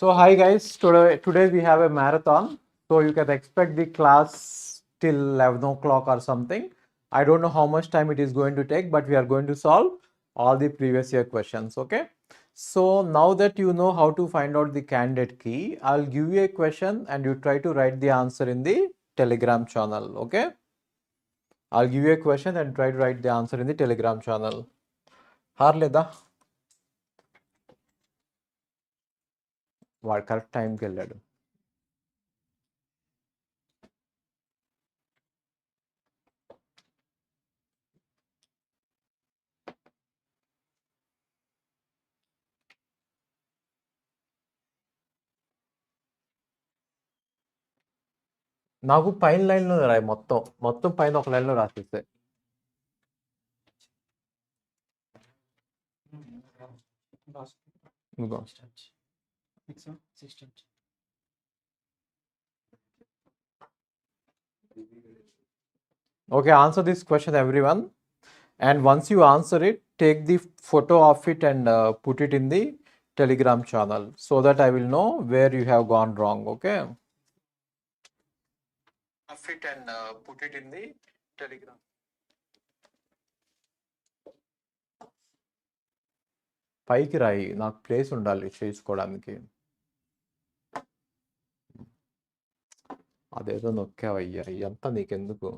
So hi guys, today we have a marathon. So you can expect the class till 11 o'clock or something. I don't know how much time it is going to take, but we are going to solve all the previous year questions. Okay. So now that you know how to find out the candidate key, I'll give you a question and you try to write the answer in the Telegram channel. Okay. I'll give you a question and try to write the answer in the Telegram channel. Harleda. వాడు correct టైంకి వెళ్ళాడు. నాకు పైన లైన్లో రాయి మొత్తం పైన ఒక లైన్లో రాసిస్తే ఇంకో Okay, answer this question everyone, and once you answer it, take the photo of it and put it in the Telegram channel so that I will know where you have gone wrong. Okay, of it and put it in the Telegram. పైకి రాయి, నాకు place ఉండాలి చేసుకోవడానికి. అదేదో నొక్కావయ్యా, ఇదంతా నీకెందుకు?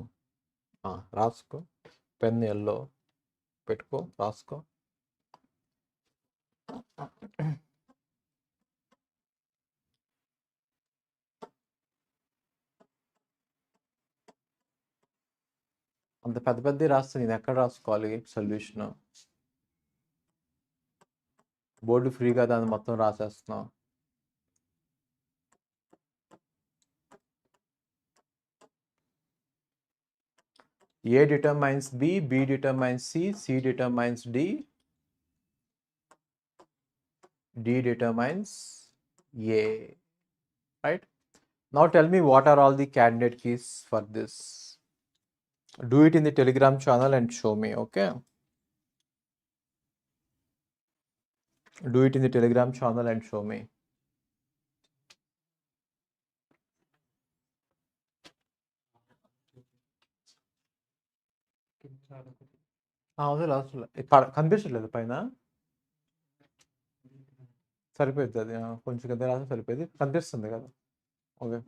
రాసుకో, pen yellow పెట్టుకో, రాసుకో. అంత పెద్ద పెద్ద రాస్తే నేను ఎక్కడ రాసుకోవాలి సొల్యూషన్? బోర్డు ఫ్రీగా దాన్ని మొత్తం రాసేస్తున్నాం. A determines B, B determines C, C determines D, D determines A, right? Now tell me what are all the candidate keys for this. Do it in the Telegram channel and show me, okay? Do it in the Telegram channel and show me. కనిపించట్లేదు పైన, సరిపోతుంది అది, కొంచెం కింద రాస్తే సరిపోయింది, కనిపిస్తుంది కదా. Okay,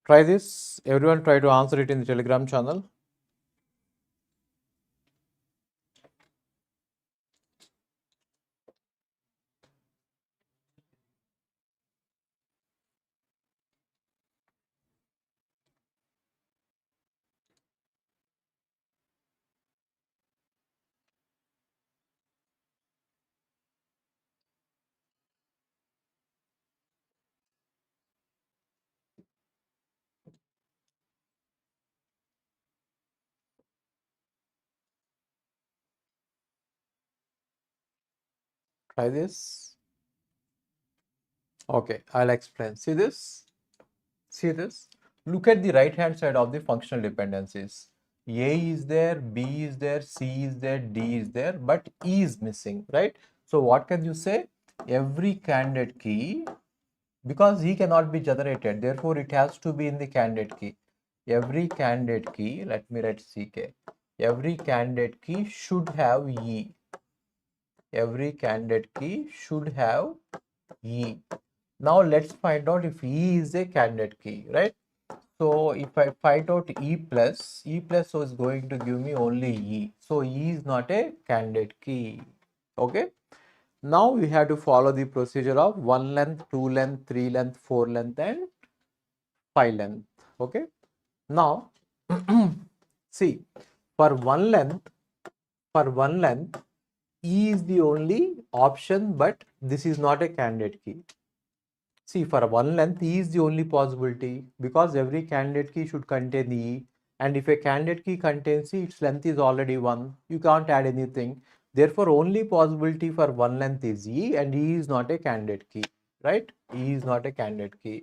try this. Everyone try to answer it in the Telegram channel. Try this. Okay, I'll explain. See this? See this? Look at the right hand side of the functional dependencies. A is there, B is there, C is there, D is there, but E is missing, right? So what can you say? Every candidate key, because E cannot be generated, therefore it has to be in the candidate key. Every candidate key, let me write CK. Every candidate key should have E. Every candidate key should have E. Now let's find out if E is a candidate key, right? So if I find out E plus is going to give me only E. So E is not a candidate key. Okay. Now we have to follow the procedure of 1 length, 2 length, 3 length, 4 length and 5 length. Okay. Now see, for one length, E is the only option, but this is not a candidate key. See, for one length, E is the only possibility because every candidate key should contain E, and if a candidate key contains E, its length is already 1. You can't add anything. Therefore, only possibility for one length is E, and E is not a candidate key, right? E is not a candidate key.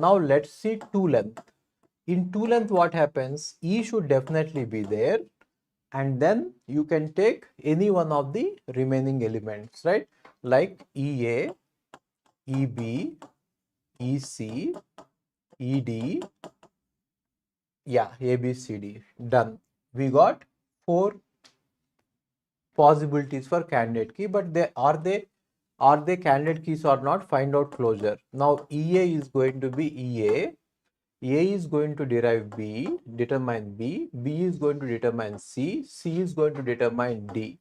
Now let's see 2 length. In 2 length, what happens? E should definitely be there, and then you can take any one of the remaining elements, right? Like EA, EB, EC, ED, yeah, ABCD. Done. We got 4 possibilities for candidate key, but they candidate keys or not? Find out closure. Now EA is going to be EA. A is going to derive B, determine B. B is going to determine C. C is going to determine D.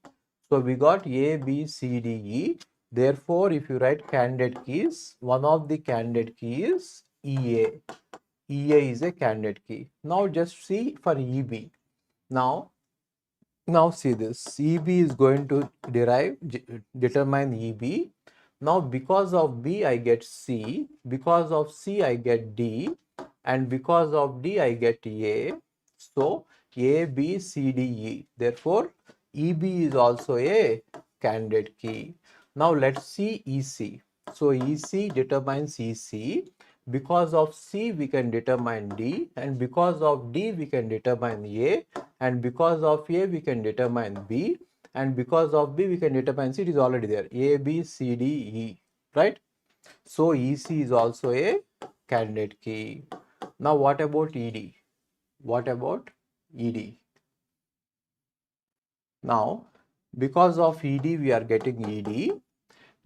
So we got A, B, C, D, E. Therefore, if you write candidate keys, one of the candidate key is EA. EA is a candidate key. Now just see for EB. Now see this. EB is going to determine EB. Now because of B I get C, because of C I get D, and because of D I get A. So A, B, C, D, E. Therefore EB is also a candidate key. Now let's see EC. So EC determines EC. Because of C we can determine D, and because of D we can determine A, and because of A we can determine B, and because of B we can determine C. It is already there. A, B, C, D, E, right? So EC is also a candidate key. Now what about ED? What about ED? Now because of ED we are getting ED.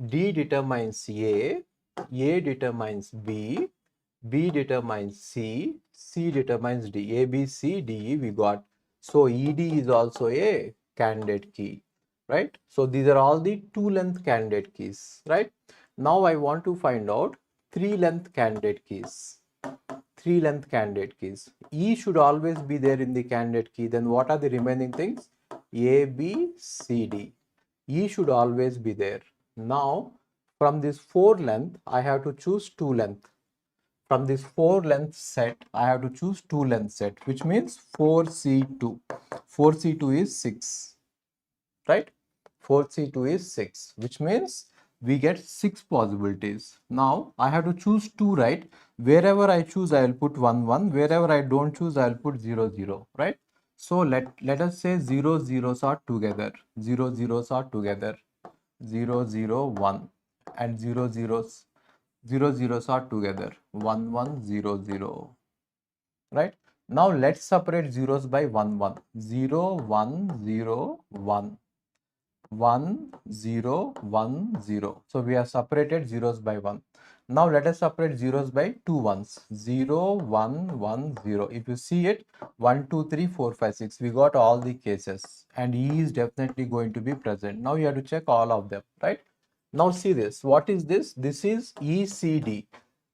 D determines A determines B, B determines C, C determines D. A, B, C, D, E we got. So ED is also a candidate key, right? So these are all the 2-length candidate keys, right? Now I want to find out 3-length candidate keys. 3-length candidate keys. E should always be there in the candidate key. Then what are the remaining things? A, B, C, D. E should always be there. Now from this 4 length, I have to choose 2 length. From this 4 length set, I have to choose 2 length set, which means 4C2. 4C2 is 6, right? 4C2 is 6, which means we get 6 possibilities. Now I have to choose 2, right? Wherever I choose, I will put 1, 1. Wherever I don't choose, I will put 0, 0, right? So let us say 0 zeros are together. 0 zeros are together. 0, 0, 1, and 0 zeros are together. 1, 1, 0, 0, right? Now let's separate zeros by 1, 1. 0, 1, 0, 1. 1, 0, 1, 0. So we have separated zeros by 1. Now let us separate zeros by 2 ones. 0, 1, 1, 0. If you see it, 1, 2, 3, 4, 5, 6. We got all the cases, and E is definitely going to be present. Now you have to check all of them, right? Now see this. What is this? This is ECD.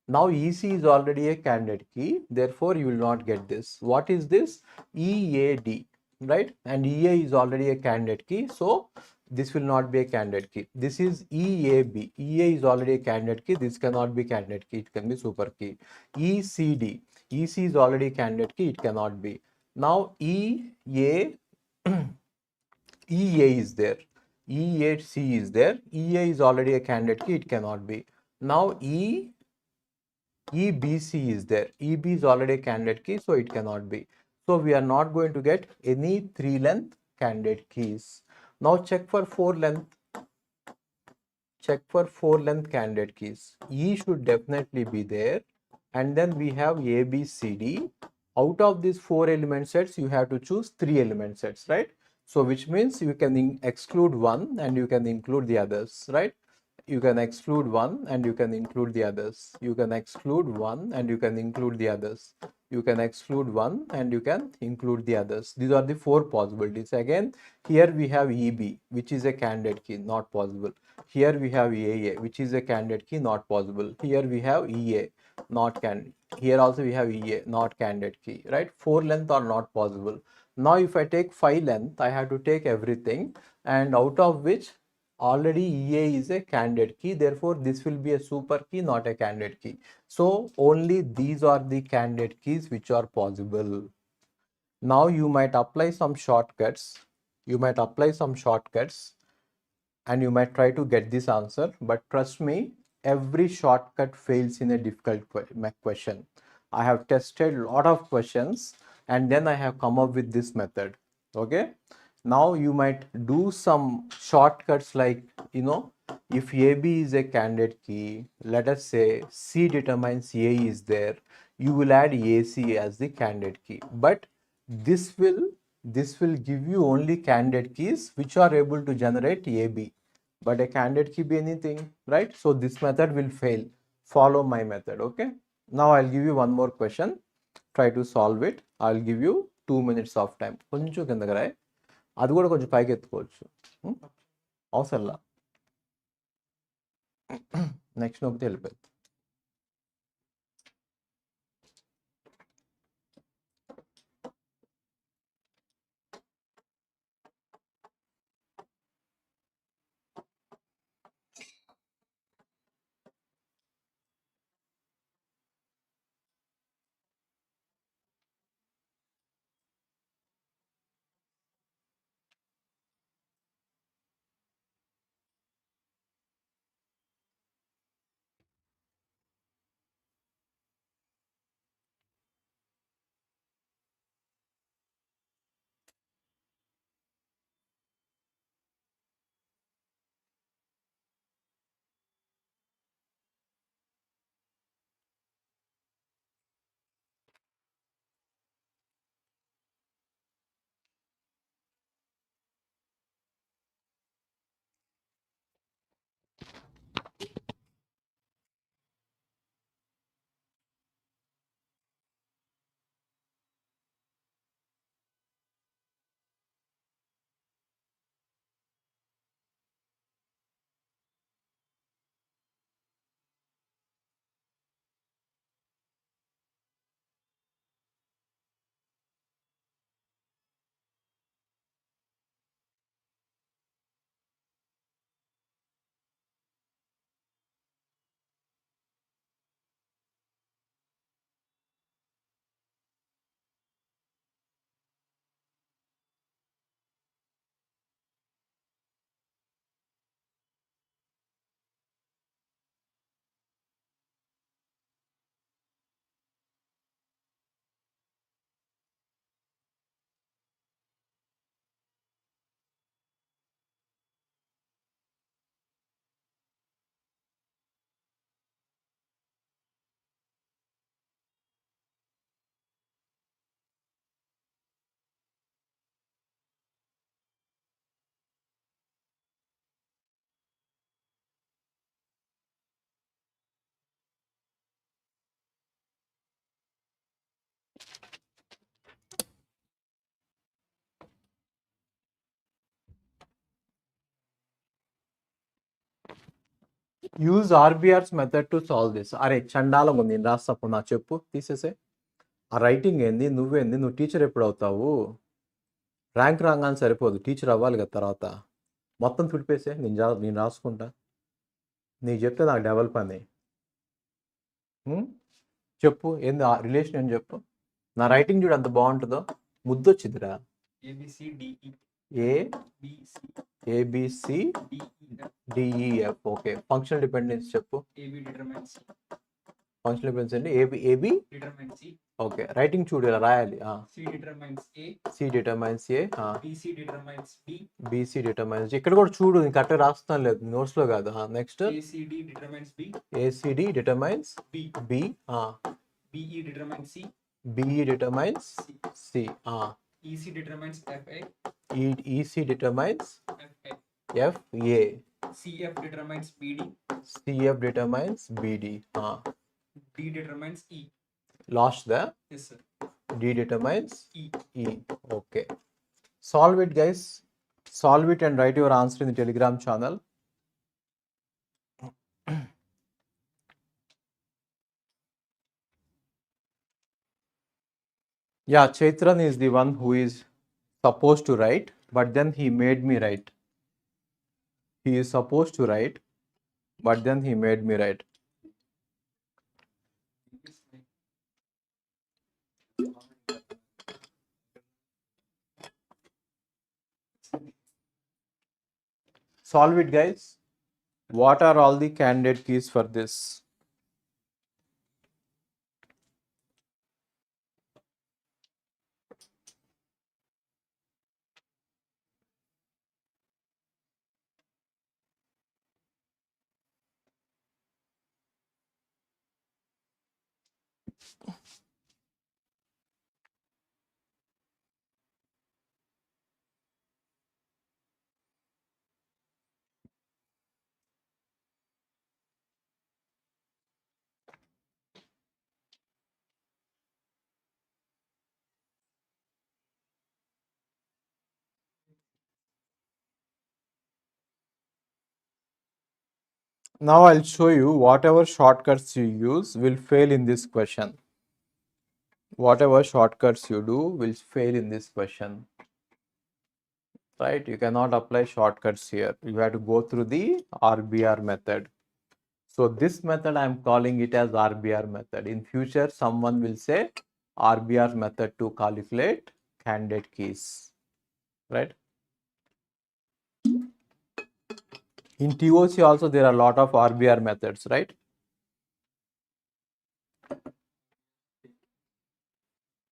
Now EC is already a candidate key. Therefore, you will not get this. What is this? EAD, right? And EA is already a candidate key. So this will not be a candidate key. This is EAB. EA is already a candidate key. This cannot be candidate key. It can be super key. ECD. EC is already a candidate key. It cannot be. Now EA EA is there. EAC is there. EA is already a candidate key. It cannot be. Now EBC is there. EB is already a candidate key, so it cannot be. So we are not going to get any 3-length candidate keys. Now check for 4-length. Check for 4-length candidate keys. E should definitely be there. And then we have A, B, C, D. Out of these 4 element sets, you have to choose 3 element sets, right? So which means you can exclude one and you can include the others, right? You can exclude one and you can include the others. You can exclude one and you can include the others. You can exclude one and you can include the others. These are the 4 possibilities. Again, here we have EB, which is a candidate key, not possible. Here we have EA, which is a candidate key, not possible. Here we have EA, not candidate. Here also we have EA, not candidate key, right? 4 length are not possible. Now if I take 5 length, I have to take everything, and out of which already EA is a candidate key. Therefore this will be a super key, not a candidate key. So only these are the candidate keys which are possible. Now you might apply some shortcuts. And you might try to get this answer, but trust me, every shortcut fails in a difficult question. I have tested a lot of questions and then I have come up with this method. Okay, Now you might do some shortcuts like, if AB is a candidate key, let us say C determines A is there, you will add AC as the candidate key. But this will give you only candidate keys which are able to generate AB. But a candidate key be anything, right? So this method will fail. Follow my method, okay? Now I'll give you one more question. Try to solve it. I'll give you 2 minutes of time. కొంచెం కిందకి రాయి. అది కూడా కొంచెం పైకి ఎత్తుకోవచ్చు. అవసరంలా. Next నొక్కితే వెళ్ళిపోయింది. Use RBRs method to solve this. అరే చండాలం ఉంది, నేను రాస్తప్పుడు నా చెప్పు తీసేసే. ఆ రైటింగ్ ఏంది, నువ్వేంది, నువ్వు టీచర్ ఎప్పుడు అవుతావు? ర్యాంక్ రాగానే సరిపోదు, టీచర్ అవ్వాలి కదా తర్వాత. మొత్తం తుడిపేసే, నేను రాసుకుంటా. నీకు చెప్తే నాకు డెవలప్ అని. చెప్పు ఏంది ఆ రిలేషన్ అని చెప్పు. నా రైటింగ్ చూడు ఎంత బాగుంటుందో, ముద్దొచ్చిందిరా. ABC DEF. Okay, functional dependence చెప్పు. ఫంక్షనల్ డిపెండెన్స్ అంటే ఏబి. ఓకే, రైటింగ్ చూడు ఇలా రాయాలి. C determines A, BC determines. ఇక్కడ కూడా చూడు, నేను కరెక్ట్గా రాస్తాను లేదు, నోట్స్ లో కాదు. Next ACD determines B, BE determines C, EC determines FA. EC determines FA. CF determines BD. CF determines BD. D determines E. Lost there? Yes, sir. D determines E. Okay. Solve it, guys. Solve it and write your answer in the Telegram channel. Yeah, Chaitran is the one who is supposed to write, but then he made me write. He is supposed to write, but then he made me write. Solve it, guys. What are all the candidate keys for this? Now I'll show you whatever shortcuts you use will fail in this question. Whatever shortcuts you do will fail in this question. Right? You cannot apply shortcuts here. You have to go through the RBR method. So this method I am calling it as RBR method. In future, someone will say RBR method to calculate candidate keys. Right? In TOC also there are a lot of RBR methods, right?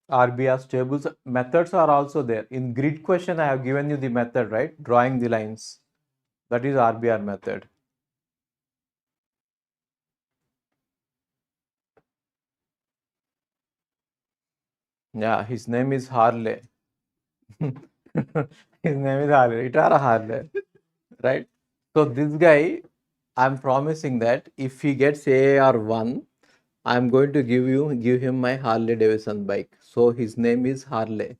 RBR tables methods are also there. In grid question, I have given you the method, right? Drawing the lines. That is RBR method. Yeah, his name is Harley. His name is Harley. It are Harley, right? So this guy, I'm promising that if he gets AR1, I'm going to give him my Harley Davidson bike. So his name is Harley.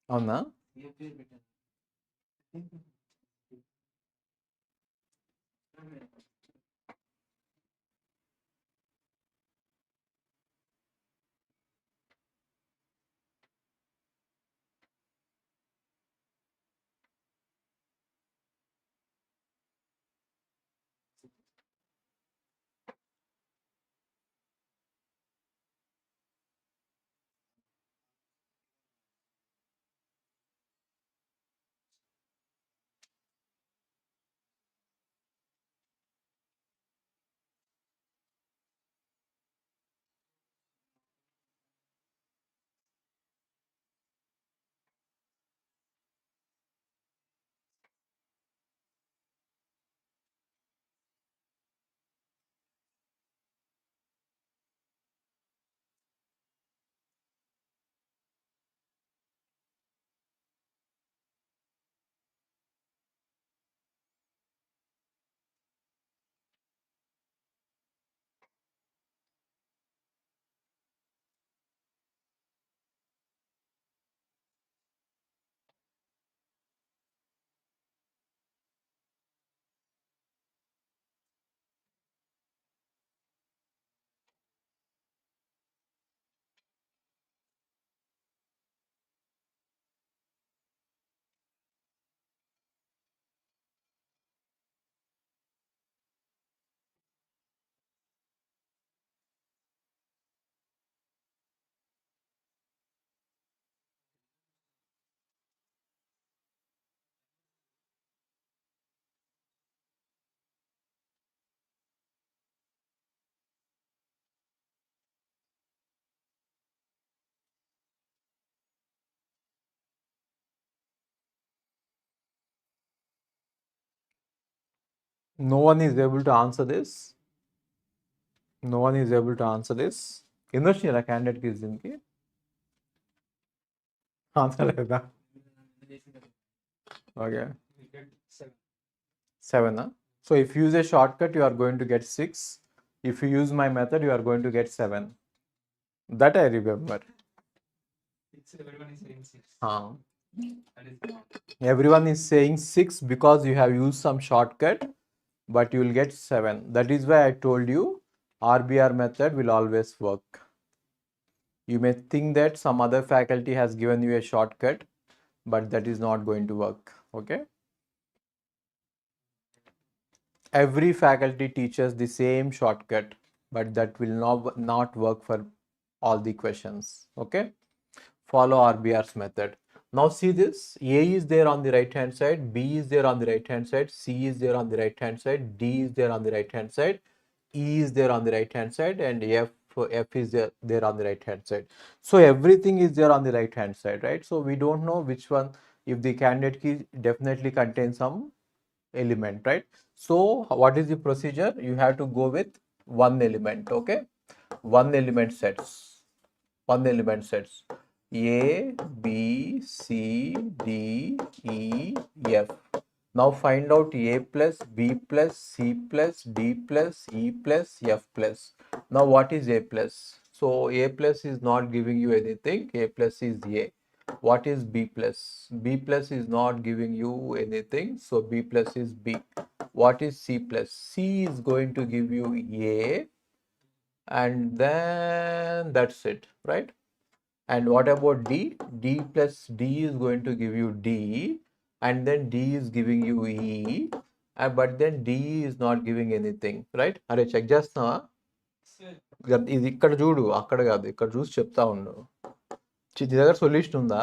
అవునా? No one is able to answer this. No one is able to answer this. ఎన్నొచ్చినాయి candidate కి దీనికి answer లేదా? Okay 7. So if you use a shortcut, you are going to get 6. If you use my method, you are going to get 7. That I remember. Everyone is saying 6 because you have used some shortcut, but you will get 7. That is why I told you RBR method will always work. You may think that some other faculty has given you a shortcut, but that is not going to work. Okay? Every faculty teaches the same shortcut, but that will not work for all the questions. Okay? Follow RBR's method. Now see this, A is there on the right hand side, B is there on the right hand side, C is there on the right hand side, D is there on the right hand side, E is there on the right hand side, and F is there on the right hand side. So everything is there on the right hand side, right? So we don't know which one, if the candidate key definitely contains some element, right? So what is the procedure? You have to go with one element, okay? One element sets. One element sets. A, B, C, D, E, F. Now find out A plus, B plus, C plus, D plus, E plus, F plus. Now what is A plus? So A plus is not giving you anything. A plus is A. What is B plus? B plus is not giving you anything. So B plus is B. What is C plus? C is going to give you A, and then that's it, right? And what about D? D plus D is going to give you D, and then D is giving you E, but then D is not giving anything, right? అరే check చేస్తున్నావా? ఇది ఇక్కడ చూడు, అక్కడ కాదు, ఇక్కడ చూసి చెప్తా ఉండు. నీ దగ్గర సొల్యూషన్ ఉందా?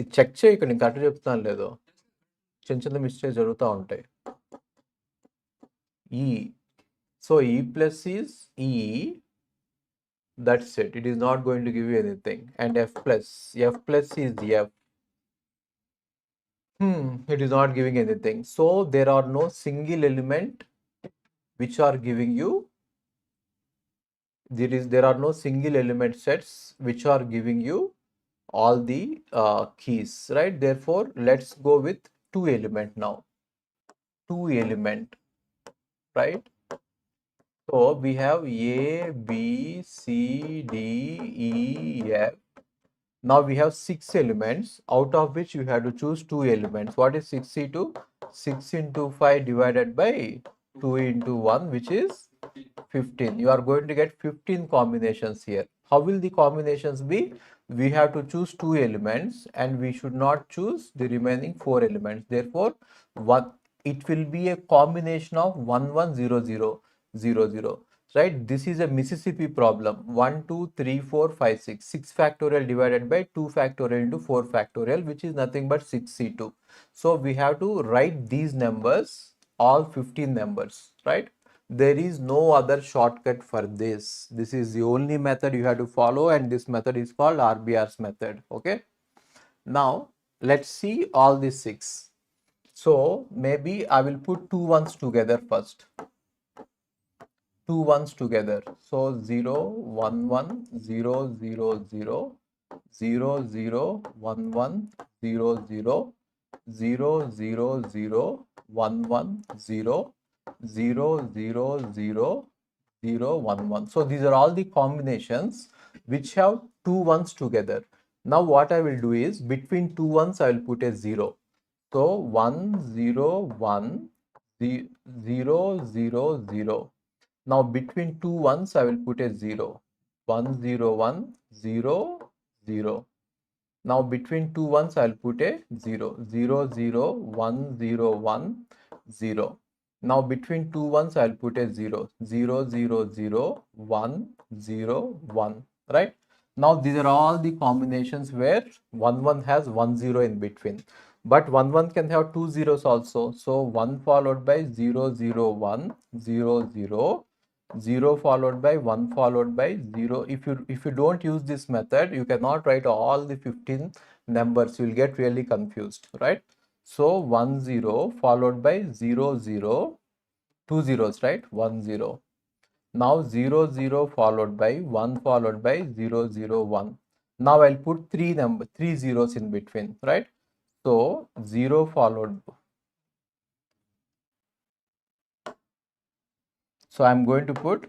ఇది చెక్ చేయి, ఇక్కడ నేను కరెక్ట్ చెప్తాను లేదో. చిన్న చిన్న మిస్టేక్స్ జరుగుతూ ఉంటాయి. E. So E plus is E. That's it. It is not going to give you anything. And F plus is F. It is not giving anything. So there are no single element which are giving you. There are no single element sets which are giving you all the keys, right? Therefore, let's go with two element now. Two element, right? So we have A, B, C, D, E, F. Now we have 6 elements, out of which you have to choose 2 elements. What is 6 into? 6 into 5 divided by 2 into 1, which is 15. You are going to get 15 combinations here. How will the combinations be? We have to choose 2 elements and we should not choose the remaining 4 elements. Therefore, it will be a combination of 1 1 0 0 0 0. Right? This is a Mississippi problem. 1 2 3 4 5 6. 6 factorial divided by 2 factorial into 4 factorial, which is nothing but 6c2. So we have to write these numbers, all 15 numbers, right? There is no other shortcut for this. This is the only method you have to follow, and this method is called RBR's method. Okay. Now let's see all these 6. So maybe I will put 2 ones together first. 2 ones together. So 0 1 1 0 0 0 0 0 1 1 0 0 0 0 0 1 1 0 0 0 0 0 1 1. So these are all the combinations which have 2 ones together. Now what I will do is, between 2 ones I will put a 0. So 1 0 1 0 0 0. Now between 2 ones I will put a 0. 1 0 1 0 0. Now between 2 ones I will put a 0. 0 0 1 0 1 0. Now between 2 ones I will put a 0. 0 0 0 1 0 1. Right? Now these are all the combinations where 1 1 has 1 0 in between. But 1 1 can have 2 zeros also. So 1 followed by 0 0 1 0 0. 0 followed by 1 followed by 0. If you don't use this method, you cannot write all the 15 numbers. You will get really confused, right? So 1 0 followed by 0 0, 2 zeros, right? 1 0. Now 0 0 followed by 1 followed by 0 0 1. Now I'll put 3 zeros in between, right? So 0 followed. So I'm going to put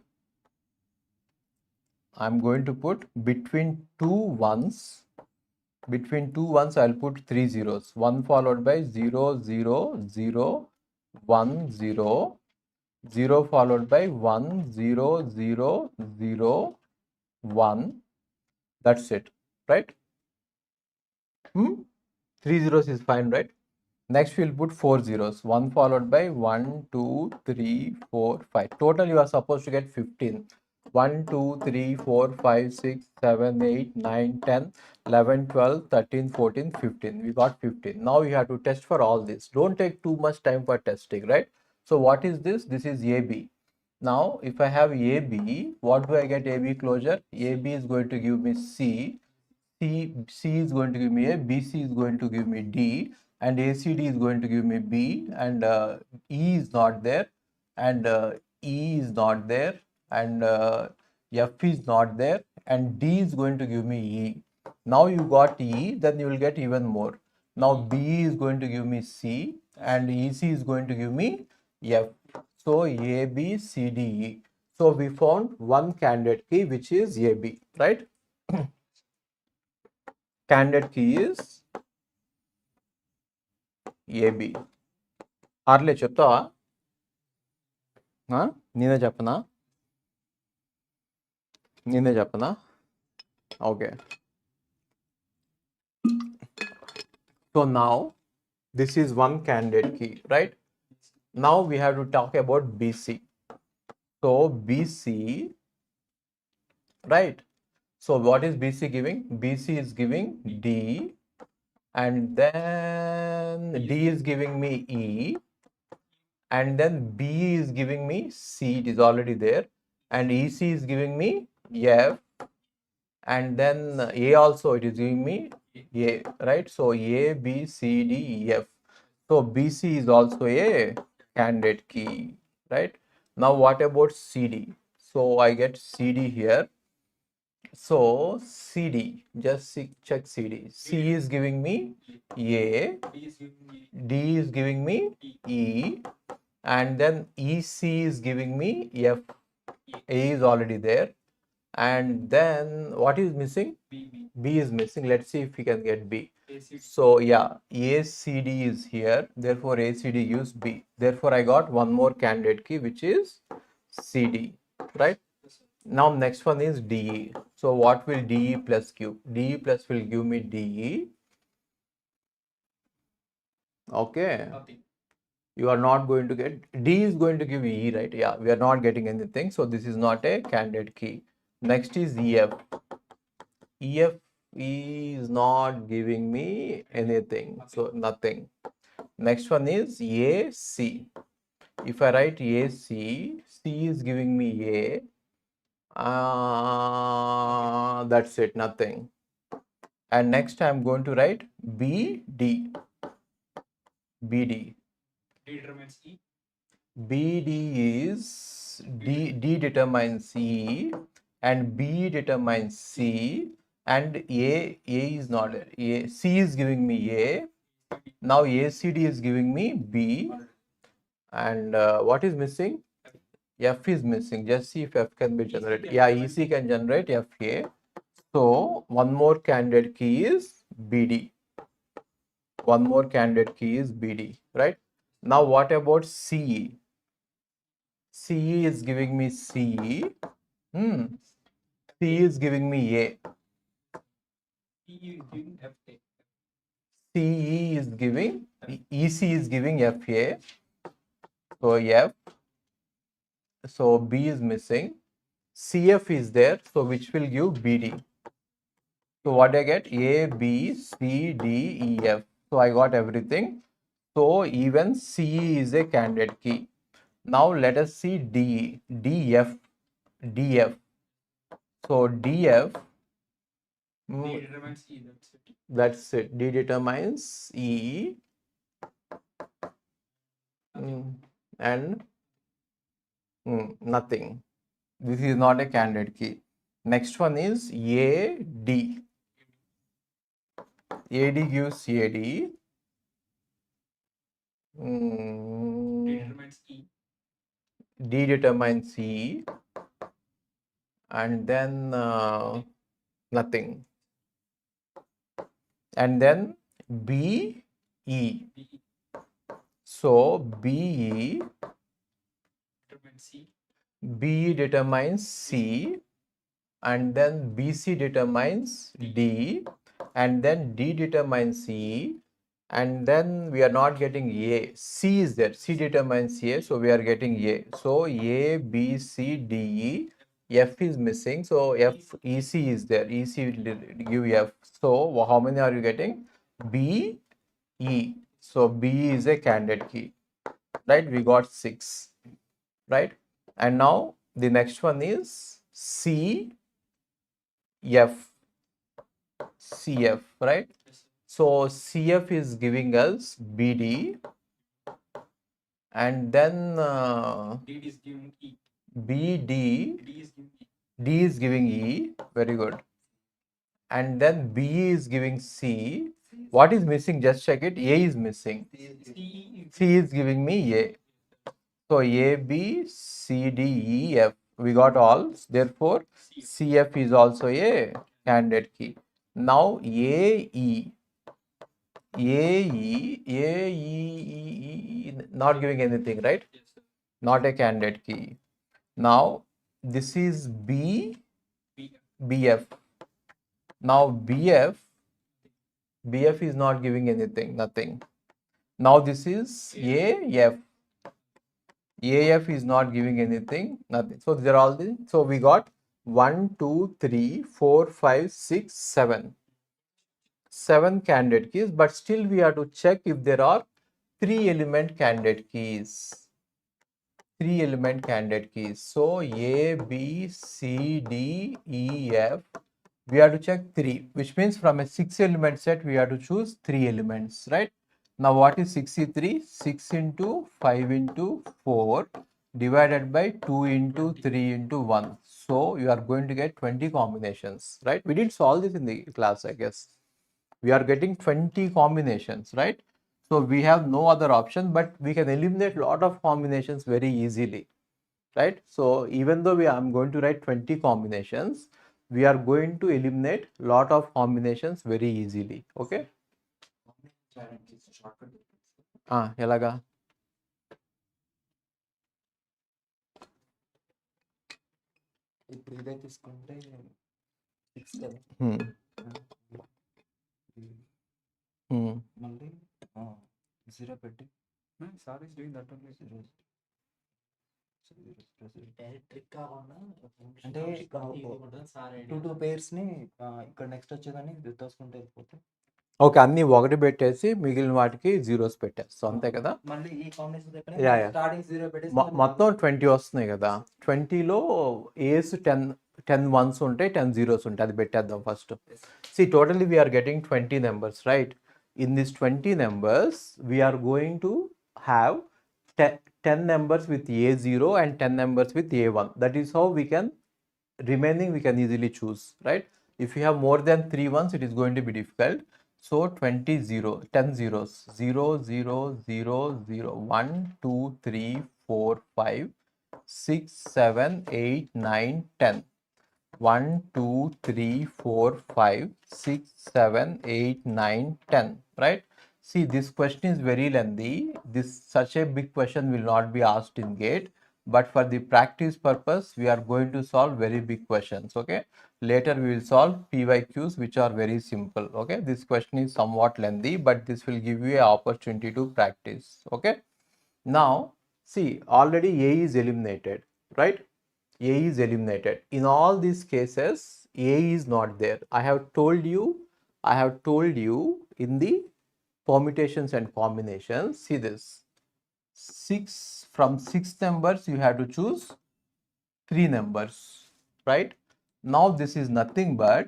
between 2 ones. Between 2 ones I'll put 3 zeros. 1 followed by 0 0 0 1 0. 0 followed by 1 0 0 0 1. That's it, right? 3 zeros is fine, right? Next we'll put 4 zeros. 1 followed by 1 2 3 4 5. Total you are supposed to get 15. 1, 2, 3, 4, 5, 6, 7, 8, 9, 10, 11, 12, 13, 14, 15. We got 15. Now you have to test for all this. Don't take too much time for testing, right? So what is this? This is AB. Now, if I have AB, what do I get AB closure? AB is going to give me C. C is going to give me A, BC is going to give me D, and ACD is going to give me B, and E is not there, and E is not there, and F is not there, and D is going to give me E. Now you got E, then you will get even more. Now B is going to give me C, and EC is going to give me F. So A, B, C, D, E. So we found one candidate key, which is AB, right? Candidate key is AB. ఆర్లే చెప్తావా? నేనే చెప్పనా? నేనే చెప్పనా? Okay. So now this is one candidate key, right? Now we have to talk about BC. So BC, right? So what is BC giving? BC is giving D, and then D is giving me E, and then B is giving me C, it is already there, and EC is giving me F, and then A also it is giving me A, right? So A, B, C, D, E, F. So BC is also a candidate key, right? Now what about CD? So I get CD here. So CD, just check CD. C is giving me A, D is giving me E, and then EC is giving me F. A is already there, and then what is missing? B is missing. Let's see if we can get B. So yeah, ACD is here, therefore ACD gives B. Therefore I got one more candidate key, which is CD, right? Now next one is DE. So what will DE plus give? DE plus will give me DE. Okay. You are not going to get, D is going to give E, right? Yeah, we are not getting anything. So this is not a candidate key. Next is EF. EF is not giving me anything. So nothing. Next one is AC. If I write AC, C is giving me A. That's it, nothing. And next I'm going to write BD. BD. D determines E. BD is D determines E, and B determines C, and A is not there. C is giving me A. Now ACD is giving me B, and what is missing? F is missing. Just see if F can be generated. Yeah, EC can generate FA. So one more candidate key is BD. One more candidate key is BD, right? Now what about CE? CE is giving me CE. C is giving me A. CE is giving, EC is giving FA. So F. So B is missing. CF is there, so which will give BD. So what I get? A, B, C, D, E, F. So I got everything. So even C is a candidate key. Now let us see D, DF, DF. So DF. D determines E, that's it. That's it. D determines E. And nothing. This is not a candidate key. Next one is AD. AD gives AD. D determines E. D determines E. And then nothing. And then BE. So BE. B determines C, and then BC determines D, and then D determines E, and then we are not getting A. C is there. C determines A, so we are getting A. So A, B, C, D, E. F is missing, so F EC is there. EC will give F. So how many are you getting? B, E. So B is a candidate key, right? We got 6, right? And now the next one is C, F, CF, right? So CF is giving us BD, and then D is giving E. BD, D is giving E. D is giving E, very good. And then B is giving C. What is missing? Just check it. A is missing. C is giving me A. So A, B, C, D, E, F. We got all. Therefore, CF is also a candidate key. Now A, E. Not giving anything, right? Not a candidate key. Now this is B, BF. Now BF is not giving anything, nothing. Now this is AF. AF is not giving anything, nothing. So these are all the, so we got 1, 2, 3, 4, 5, 6, 7. 7 candidate keys, but still we have to check if there are 3 element candidate keys. 3 element candidate keys. So A, B, C, D, E, F. We have to check 3, which means from a 6 element set we have to choose 3 elements, right? Now what is 63? 6 into 5 into 4 divided by 2 into 3 into 1. So you are going to get 20 combinations, right? We did solve this in the class, I guess. We are getting 20 combinations, right? So we have no other option, but we can eliminate a lot of combinations very easily, right? So even though I'm going to write 20 combinations, we are going to eliminate lot of combinations very easily. Okay? Elaga. ఇప్పుడు ఇదే తీసుకుంటే 6 కదా మళ్ళీ 0 పెట్టి sorry doing that only 0 trick కావాలన్నా అంటే 2 pairs ని ఇక్కడ నెక్స్ట్ వచ్చేదాన్ని తోసుకుంటూ వెళ్ళిపోతే ఓకే, అన్ని ఒకటి పెట్టేసి మిగిలిన వాటికి జీరోస్ పెట్టేస్తాం, అంతే కదా? మళ్ళీ ఈ కాంబినేషన్ స్టార్టింగ్ 0 పెట్టేసి మొత్తం 20 వస్తున్నాయి కదా. 20లో ఏస్ 10 వన్స్ ఉంటాయి, 10 జీరోస్ ఉంటాయి. అది పెట్టేద్దాం first. See totally we're getting 20 numbers, right? In this 20 numbers we're going to have 10 numbers with A0 and 10 numbers with A1. That is how we can, remaining we can easily choose, right? If you have more than 3 ones, it is going to be difficult. So 20 10 zeros, 0 0 0 0 1 2 3 4 5 6 7 8 9 10. 1 2 3 4 5 6 7 8 9 10, right? See, this question is very lengthy. Such a big question will not be asked in GATE, but for the practice purpose we are going to solve very big questions. Okay, later we will solve PYQs, which are very simple. Okay, this question is somewhat lengthy, but this will give you an opportunity to practice. Okay, now see, already A is eliminated, right? A is eliminated. In all these cases, A is not there. I have told you in the permutations and combinations. See this. 6, from 6 numbers you have to choose 3 numbers, right? Now this is nothing but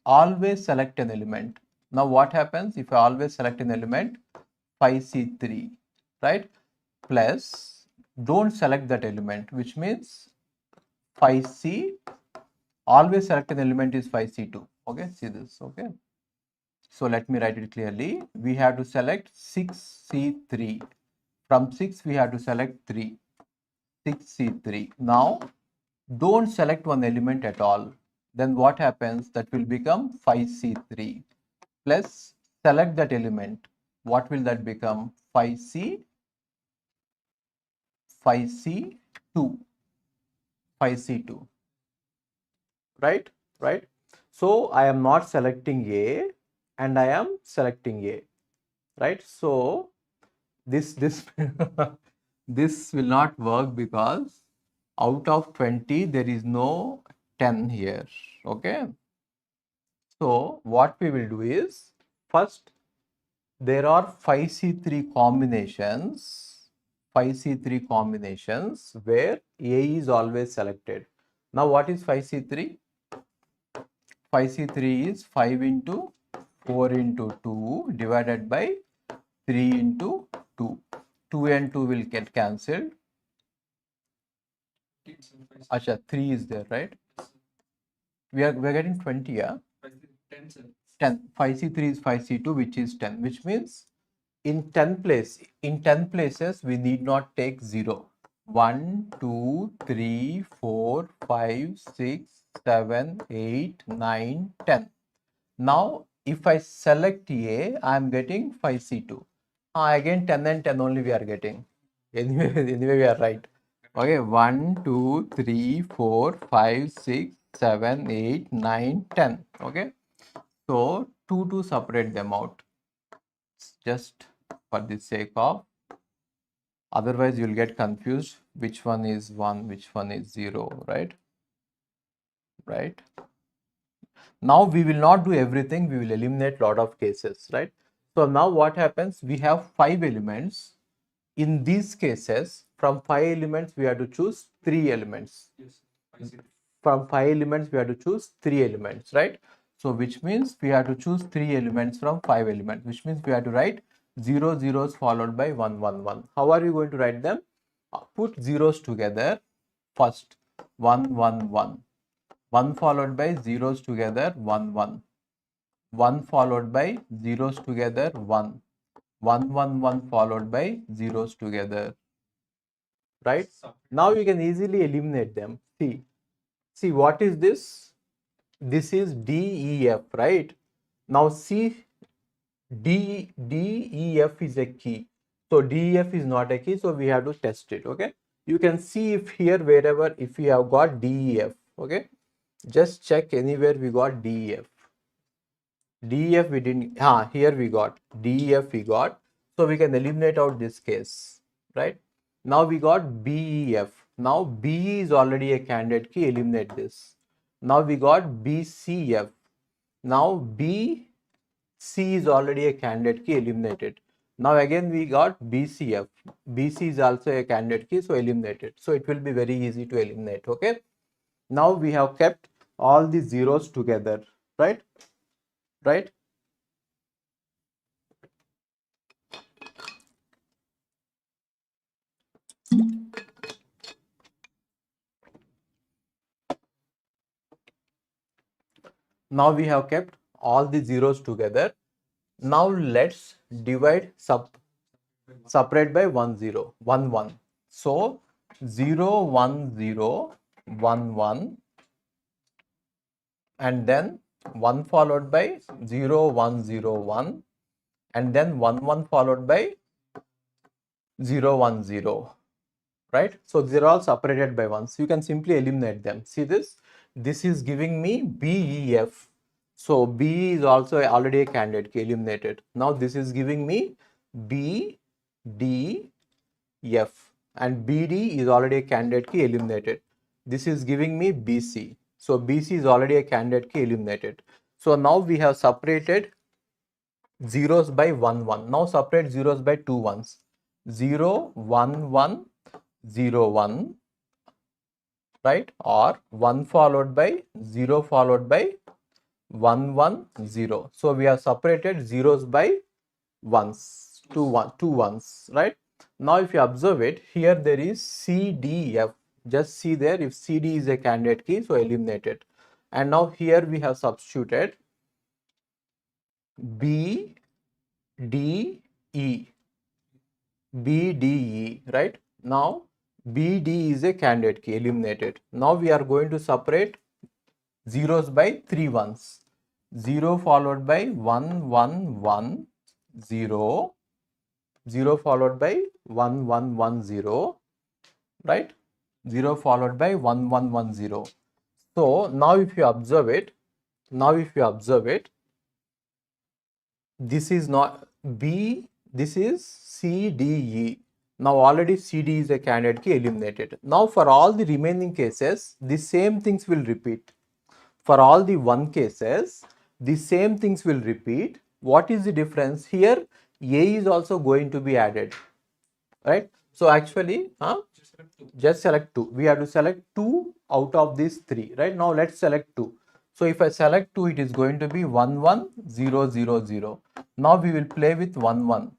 always select an element. Now what happens if I always select an element? 5C3, right? Plus don't select that element, which means 5C, always select an element is 5C2. Okay, see this. Okay, so let me write it clearly. We have to select 6C3. From 6 we have to select 3. 6C3. Now don't select one element at all. Then what happens? That will become 5C3 plus select that element. What will that become? 5C2. 5C2. Right? So I am not selecting A and I am selecting A, right? So this this will not work, because out of 20 there is no 10 here. Okay, so what we will do is, first there are 5C3 combinations, 5C3 combinations where A is always selected. Now what is 5C3? 5C3 is 5 into 4 into 2 divided by 3 into 2. 2 and 2 will get cancelled. Acha, 3 is there, right? We are getting 20, yeah? 10. 5C3 is 5C2, which is 10, which means in 10 places we need not take 0. 1, 2, 3, 4, 5, 6, 7, 8, 9, 10. Now if I select A, I am getting 5C2. Again 10 and 10 only we are getting. Anyway we are right. Okay, 1, 2, 3, 4, 5, 6, 7, 8, 9, 10. Okay, so 2 to separate them out, just for the sake of, otherwise you'll get confused which one is 1, which one is 0, right? Now we will not do everything, we will eliminate lot of cases, right? So now what happens, we have 5 elements. In these cases, from 5 elements we have to choose 3 elements. From 5 elements we have to choose 3 elements, right? So which means we have to choose 3 elements from 5 elements, which means we have to write 0 zeros followed by 1 1 1. How are you going to write them? Put zeros together first. 1 1 1. 1 followed by zeros together 1 1. 1 followed by zeros together 1. 1 1 1 followed by zeros together, right? Now you can easily eliminate them. See what is this? This is DEF, right? Now see, DEF is a key. So DEF is not a key, so we have to test it. Okay, you can see if here wherever, if we have got DEF, okay, just check anywhere we got DEF. DEF we didn't, here we got DEF we got, so we can eliminate out this case, right? Now we got BEF. Now B is already a candidate key, eliminate this. Now we got BCF. Now BC is already a candidate key, eliminated. Now again we got BCF. BC is also a candidate key, so eliminated. So it will be very easy to eliminate. Okay. Now we have kept all the zeros together, right? Right? Now we have kept all the zeros together. Now let's divide separate by 1 0 1 1. So 0 1 0 1 1, and then 1 followed by 0 1 0 1, and then 1 1 followed by 0 1 0, right? So they're all separated by 1. So you can simply eliminate them. See this? This is giving me BEF. So B is also already a candidate key, eliminated. Now this is giving me BDF, and BD is already a candidate key, eliminated. This is giving me BC. So BC is already a candidate key, eliminated. So now we have separated zeros by 1 1. Now separate zeros by 2 ones. 0 1 1 0 1, right? Or 1 followed by 0 followed by 1 1 0. So we have separated zeros by ones, two ones, right? Now if you observe it, here there is CDF. Just see there, if CD is a candidate key, so eliminate it. And now here we have substituted B D E, BDE, right? Now BD is a candidate key, eliminated. Now we are going to separate zeros by 3 ones. 0 followed by 1 1 1 0, 0 followed by 1 1 1 0, right? 0 followed by 1 1 1 0. So now if you observe it, this is not B, this is CDE. Now already CD is a candidate key, eliminated. Now for all the remaining cases, the same things will repeat. For all the 1 cases, the same things will repeat. What is the difference? Here A is also going to be added, right? So actually, just select 2. We have to select 2 out of these 3, right? Now let's select 2. So if I select 2, it is going to be 1 1 0 0 0. Now we will play with 1 1.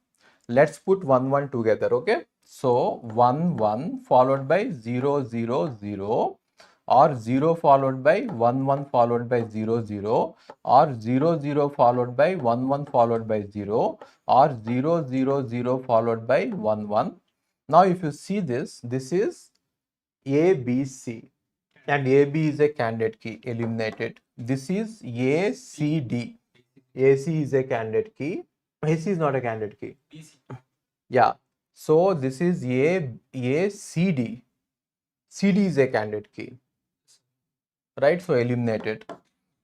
Let's put 1 1 together, okay? So 1 1 followed by 0 0 0, or 0 followed by 1 1 followed by 0 0, or 0 0 followed by 1 1 followed by 0, or 0 0 0 followed by 1 1. Now if you see this, this is A, B, C, and A, B is a candidate key, eliminated. This is A, C, D. AC is a candidate key. AC is not a candidate key. Yeah. So this is A, C, D. CD is a candidate key, right? So eliminated.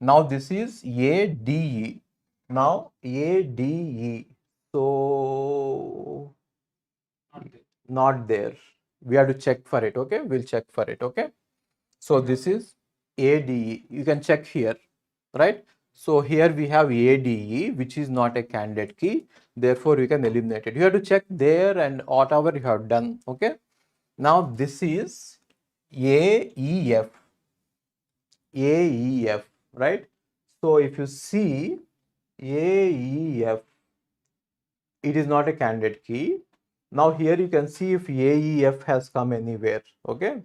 Now this is A, D, E. Now A, D, E. So not there. We have to check for it, okay? We'll check for it, okay? So this is ADE. You can check here, right? So here we have ADE, which is not a candidate key. Therefore, you can eliminate it. You have to check there and whatever you have done, okay? Now this is AEF. AEF, right? So if you see AEF, it is not a candidate key. Now here you can see if AEF has come anywhere, okay?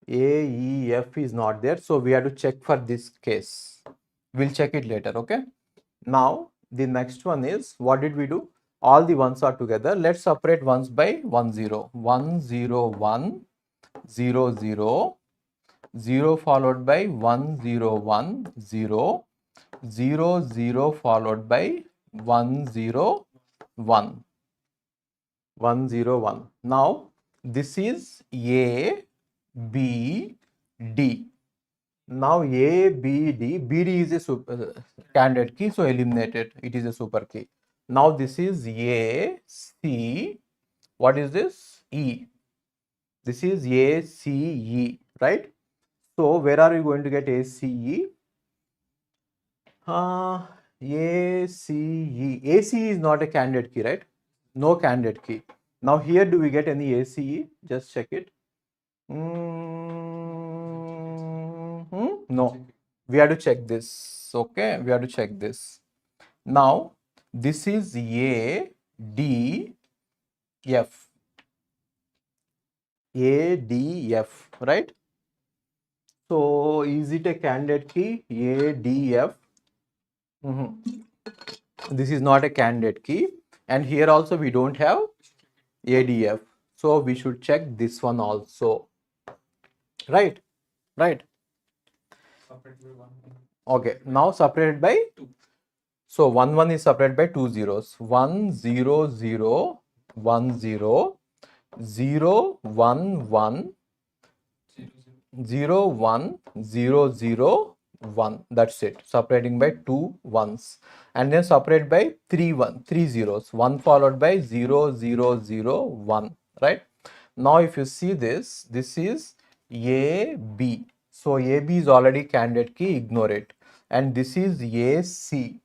AEF is not there, so we have to check for this case. We'll check it later, okay? Now the next one is, what did we do? All the ones are together. Let's separate ones by 1 0. 1 0 1 0 0 0 followed by 1 0 1 0 0 0 followed by 1 0 1 1 0 1. Now this is A, B, D. Now A, B, D. BD is a candidate key, so eliminated. It is a super key. Now this is A, C. What is this? E. This is A, C, E, right? So where are you going to get A, C, E? A, C, E. AC is not a candidate key, right? No candidate key. Now here do we get any ACE? Just check it. No, we have to check this. Okay, we have to check this. Now this is A, D, F. A, D, F, right? So is it a candidate key? A, D, F. This is not a candidate key, and here also we don't have ADF. So we should check this one also. Right? Right. Okay, now separated by 2. So 1 1 is separated by 2 zeros. 1 0 0 1 0 0 1 1 0 1 0 0 1. That's it. Separating by 2 ones. And then separate by 3 zeros. 1 followed by 0 0 0 1. Right? Now if you see this, this is AB. So AB is already candidate key, ignore it. And this is AC.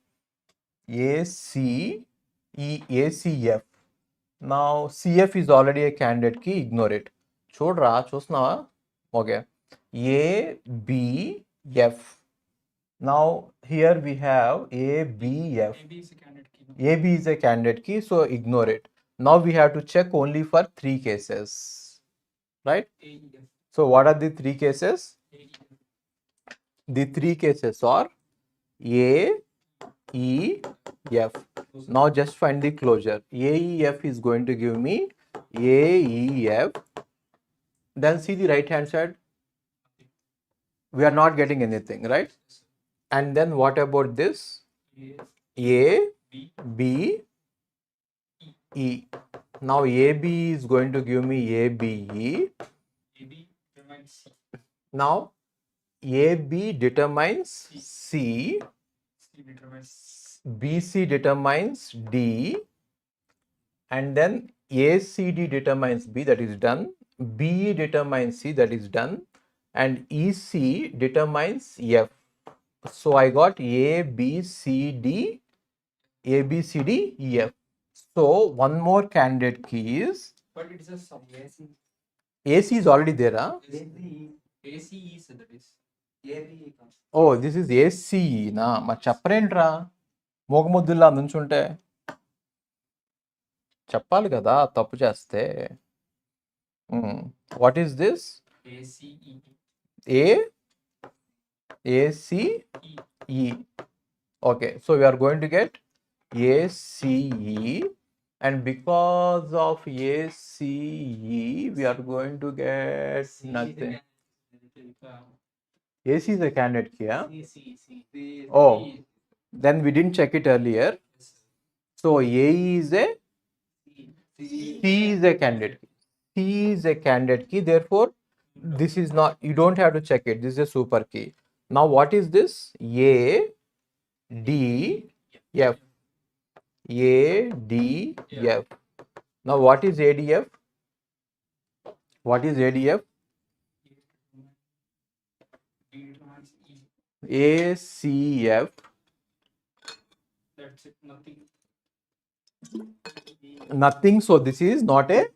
ACE, ACF. Now CF is already a candidate key, ignore it. Chodra, chusnava. Okay. ABF. Now here we have ABF. AB is a candidate key, so ignore it. Now we have to check only for 3 cases, right? So what are the 3 cases? The 3 cases are A, E, F. Now just find the closure. AEF is going to give me AEF. Then see the right hand side. We are not getting anything, right? And then what about this? A, B, E. Now AB is going to give me ABE. Now AB determines C, BC determines D, and then ACD determines B, that is done. BE determines C, that is done. And EC determines F. So I got A, B, C, D, A, B, C, D, E, F. So one more candidate key is. But it is a sum. AC. AC is already there, huh? AC is that is. AB. Oh, this is AC na. Ma చెప్పరేంట్రా మోగముద్దుల్లా నుంచుంటే చెప్పాలి కదా తప్పు చేస్తే. What is this? ACE. A, ACE. Okay, so we are going to get ACE, and because of ACE, we are going to get nothing. AC is a candidate key, huh? Oh, then we didn't check it earlier. So A is a, C is a candidate key. C is a candidate key. Therefore, this is not, you don't have to check it. This is a super key. Now, what is this? A, D, F. A, D, F. Now, what is ADF? What is ADF? ACF. That's it. Nothing. Nothing. So, this is not a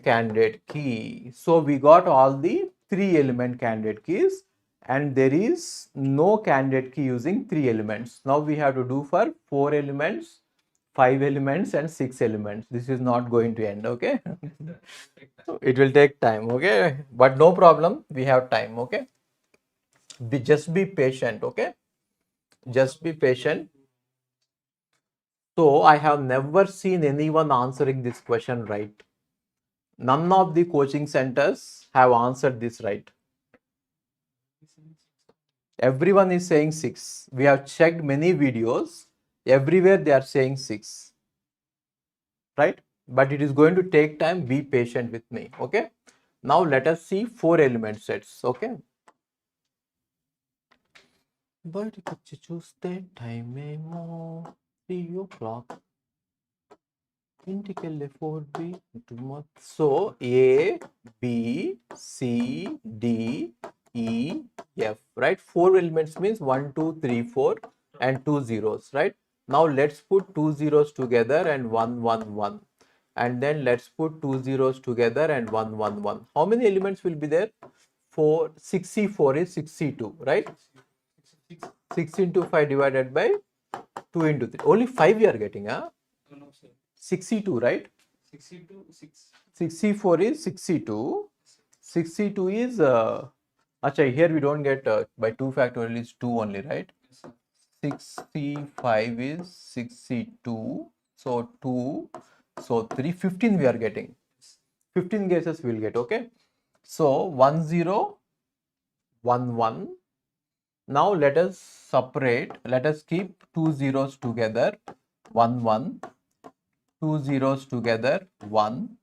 candidate key. So, we got all the 3 element candidate keys, and there is no candidate key using 3 elements. Now, we have to do for 4 elements, 5 elements, and 6 elements. This is not going to end, okay? It will take time, okay? But no problem, we have time, okay? Just be patient, okay? Just be patient. So, I have never seen anyone answering this question right. None of the coaching centers have answered this right. Everyone is saying 6. We have checked many videos. Everywhere they are saying 6. Right? But it is going to take time. Be patient with me. Okay? Now let us see 4 element sets. Okay? బయటకొచ్చి చూస్తే time ఏమో 3 o'clock. ఇంటికెళ్ళే 4B. So A, B, C, D, E, F, right? 4 elements means 1, 2, 3, 4 and 2 zeros, right? Now let's put 2 zeros together and 1, 1, 1. And then let's put 2 zeros together and 1, 1, 1. How many elements will be there? 4, 64 is 62, right? 6 into 5 divided by 2 into 3. Only 5 we are getting, huh? No, sir. 62, right? 62, 6. 64 is 62. 62 is, acha, here we don't get by 2 factorial is 2 only, right? Yes, sir. 65 is 62. So 2, so 3, 15 we are getting. 15 guesses we will get, okay? So 1, 0, 1, 1. Now let us separate, let us keep 2 zeros together, 1, 1. 2 zeros together, 1,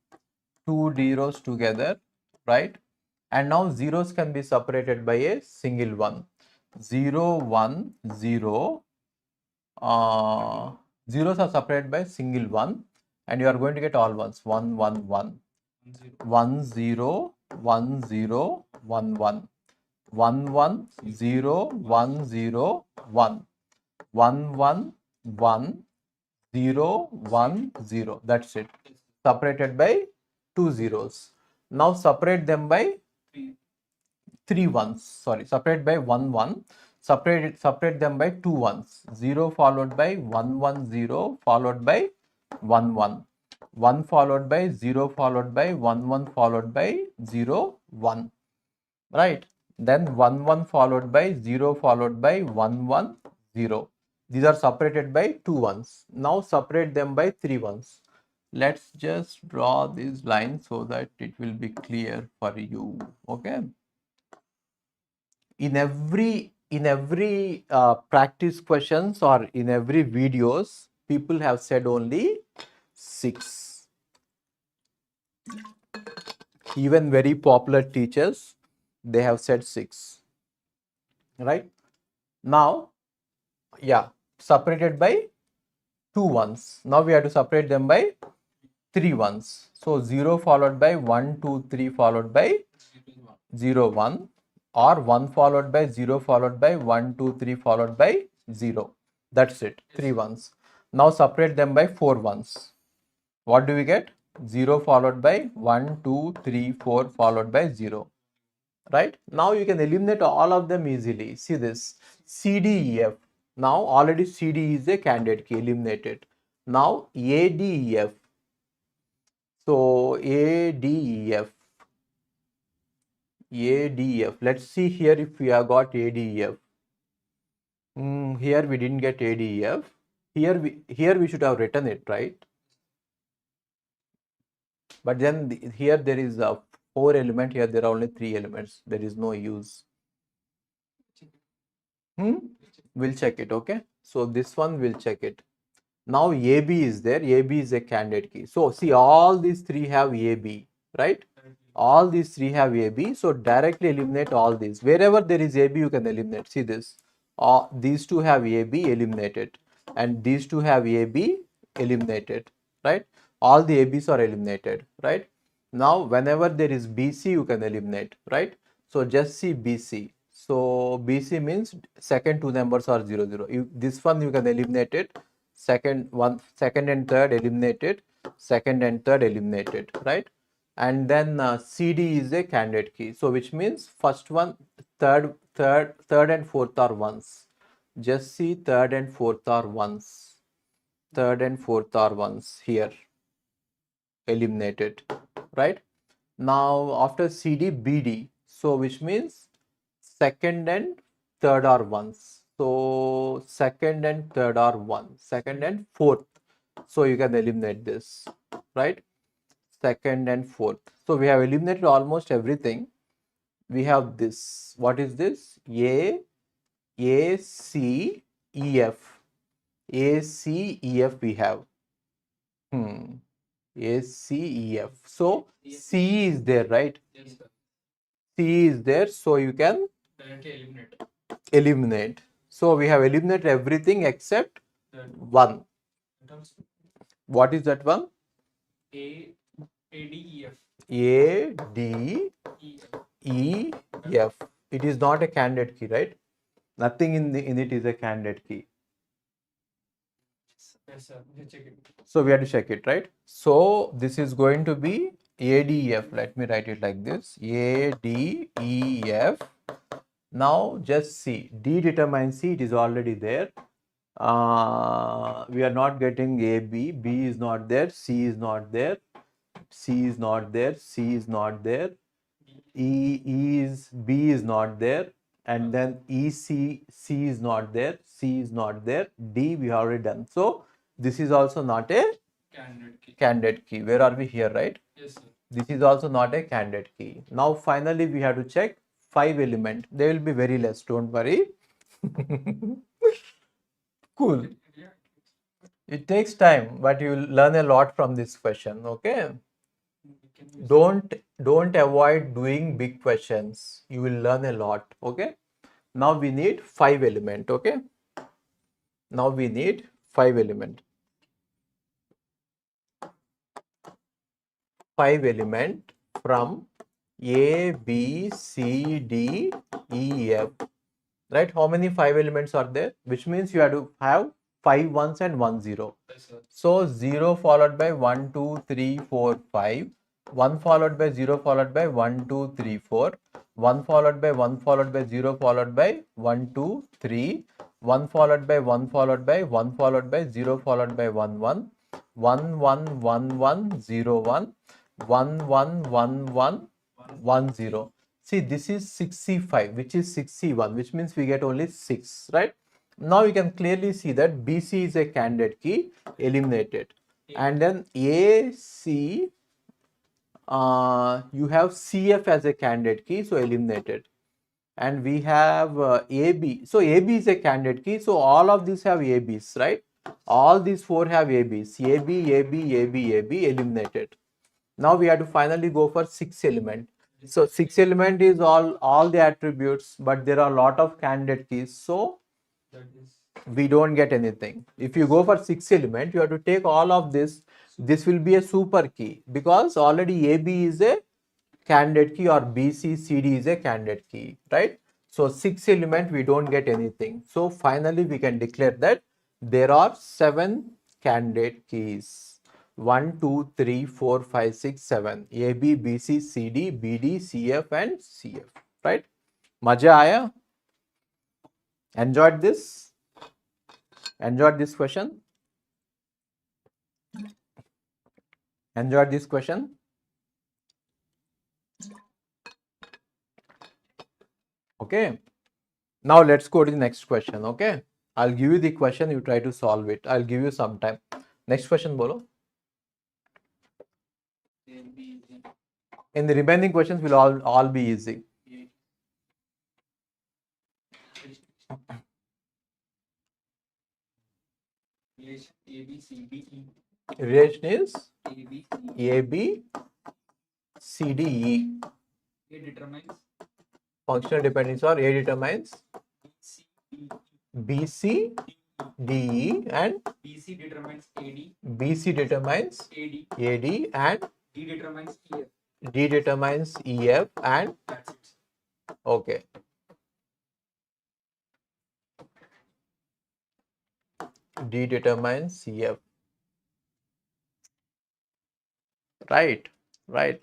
2 zeros together, right? And now zeros can be separated by a single one. 0, 1, 0. Zeros are separated by single one, and you are going to get all ones. 1, 1, 1. 1, 0, 1, 0, 1, 1. 1, 1, 0, 1, 0, 1. 1, 1, 1. 0, 1, 0. That's it. Separated by 2 zeros. Now separate them by 3 ones. Sorry, separate by 1, 1. Separate them by 2 ones. 0 followed by 1, 1, 0 followed by 1, 1. 1 followed by 0 followed by 1, 1 followed by 0, 1. Right? Then 1, 1 followed by 0 followed by 1, 1, 0. These are separated by 2 ones. Now separate them by 3 ones. Let's just draw these lines so that it will be clear for you. Okay. In every practice questions or in every videos, people have said only 6. Even very popular teachers, they have said 6. Right? Now, yeah, separated by 2 ones. Now we have to separate them by 3 ones. So 0 followed by 1, 2, 3 followed by 0, 1, or 1 followed by 0 followed by 1, 2, 3 followed by 0. That's it, 3 ones. Now separate them by 4 ones. What do we get? 0 followed by 1, 2, 3, 4 followed by 0. Right? Now you can eliminate all of them easily. See this, C, D, E, F. Now already C, D is a candidate key, eliminated. Now A, D, E, F. So A, D, E, F. A, D, E, F. Let's see here if we have got A, D, E, F. Here we didn't get A, D, E, F. Here we should have written it, right? But then here there is a 4 element, here there are only 3 elements. There is no use. We'll check it, okay? So this one we'll check it. Now AB is there, AB is a candidate key. So see, all these 3 have AB, right? All these 3 have AB, so directly eliminate all these. Wherever there is AB, you can eliminate. See this, these 2 have AB, eliminated, and these 2 have AB, eliminated, right? All the ABs are eliminated, right? Now whenever there is BC, you can eliminate, right? So just see BC. So BC means second 2 numbers are 0, 0. This one you can eliminate it. Second and third eliminated, second and third eliminated, right? And then CD is a candidate key. So which means first one, third and fourth are ones. Just see third and fourth are ones. Third and fourth are ones here. Eliminated, right? Now after CD, BD. So which means second and third are ones. So second and third are 1. Second and fourth. So you can eliminate this, right? Second and fourth. So we have eliminated almost everything. We have this. What is this? A, C, E, F. A, C, E, F we have. A, C, E, F. So C is there, right? C is there. So you can eliminate. So we have eliminated everything except one. What is that one? A, D, E, F. It is not a candidate key, right? Nothing in it is a candidate key. Yes, sir. So we have to check it, right? So this is going to be A, D, E, F. Let me write it like this: A, D, E, F. Now just see, D determines C. It is already there. We are not getting A, B. B is not there. C is not there. C is not there. C is not there. B is not there, and then C is not there. C is not there. D we have already done. So this is also not a candidate key. Where are we here, right? Yes, sir. This is also not a candidate key. Now finally we have to check 5 element. They will be very less. Don't worry. Cool. It takes time, but you will learn a lot from this question. Okay. Don't avoid doing big questions. You will learn a lot. Okay. Now we need 5 element. Okay. Now we need 5 element. 5 element from A, B, C, D, E, F. Right? How many 5 elements are there? Which means you have to have 5 ones and 1 0. Yes, so 0 followed by 1, 2, 3, 4, 5. 1 followed by 0 followed by 1, 2, 3, 4. 1 followed by 1 followed by 0 followed by 1, 2, 3. 1 followed by 1 followed by 1 followed by 0 followed by 1, 1. 1, 1, 1, 1, 0, 1. 1, 1, 1, 1, 1, 0. See, this is 6C5, which is 6C1, which means we get only 6, right? Now you can clearly see that BC is a candidate key, eliminated. And then AC, you have CF as a candidate key, so eliminated. And we have AB. So AB is a candidate key, so all of these have ABs, right? All these 4 have ABs. AB, AB, AB, AB, eliminated. Now we have to finally go for 6 element. So 6 element is all the attributes, but there are a lot of candidate keys. So we don't get anything. If you go for 6 element, you have to take all of this. This will be a super key because already AB is a candidate key or BCCD is a candidate key, right? So 6 element we don't get anything. So finally we can declare that there are 7 candidate keys. 1, 2, 3, 4, 5, 6, 7. A, B, B, C, C, D, B, D, C, F and C, F, right? Maja aaya? Enjoyed this? Enjoyed this question? Enjoyed this question? Okay. Now let's go to the next question. Okay. I'll give you the question. You try to solve it. I'll give you some time. Next question, bolo. In the remaining questions will all be easy. Relation is A, B, C, D, E. Functional dependence or A determines B, C, D, E and BC determines AD, BC determines AD, AD and D determines EF. D determines EF and That's it. okay. D determines CF. Right, right.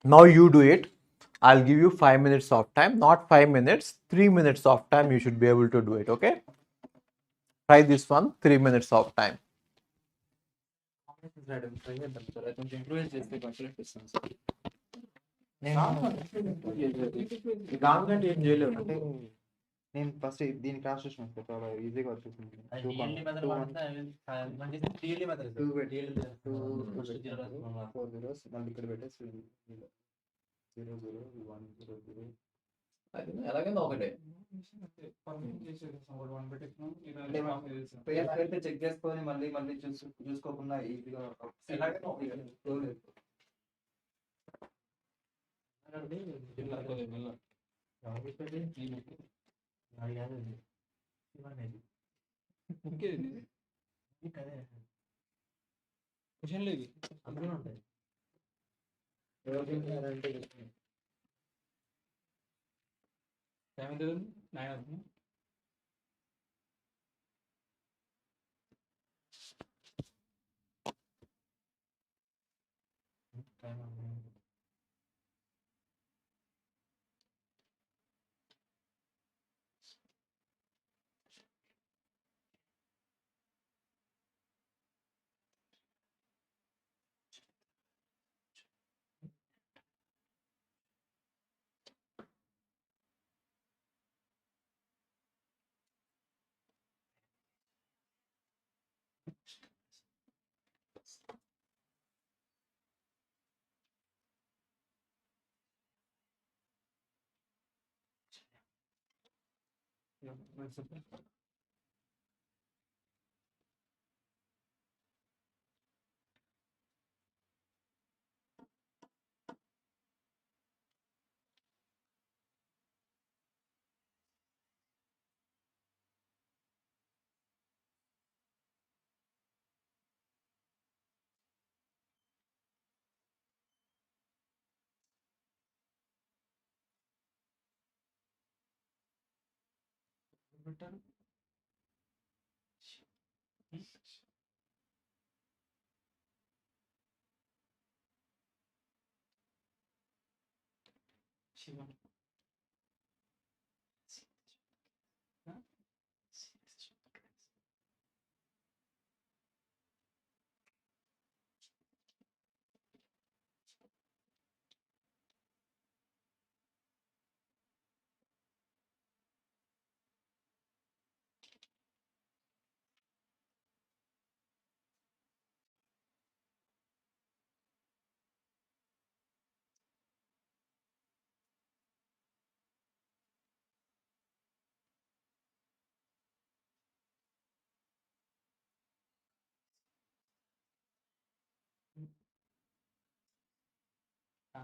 Now you do it. I'll give you 5 minutes of time, not 5 minutes, 3 minutes of time. You should be able to do it. Okay. Try this one, 3 minutes of time. నేను first దీన్ని cross చూసిన చాలా ఈజీగా వచ్చేసింది. 4 zeros మళ్ళీ ఇక్కడ పెట్టేసి 0 0 1 0 0 ఎలాగైనా ఒకటే పేరు పెడితే చెక్ చేసుకొని మళ్ళీ మళ్ళీ చూసుకోకుండా ఈజీగా క్వశ్చన్ లేదు అందులో ఉంటాయి.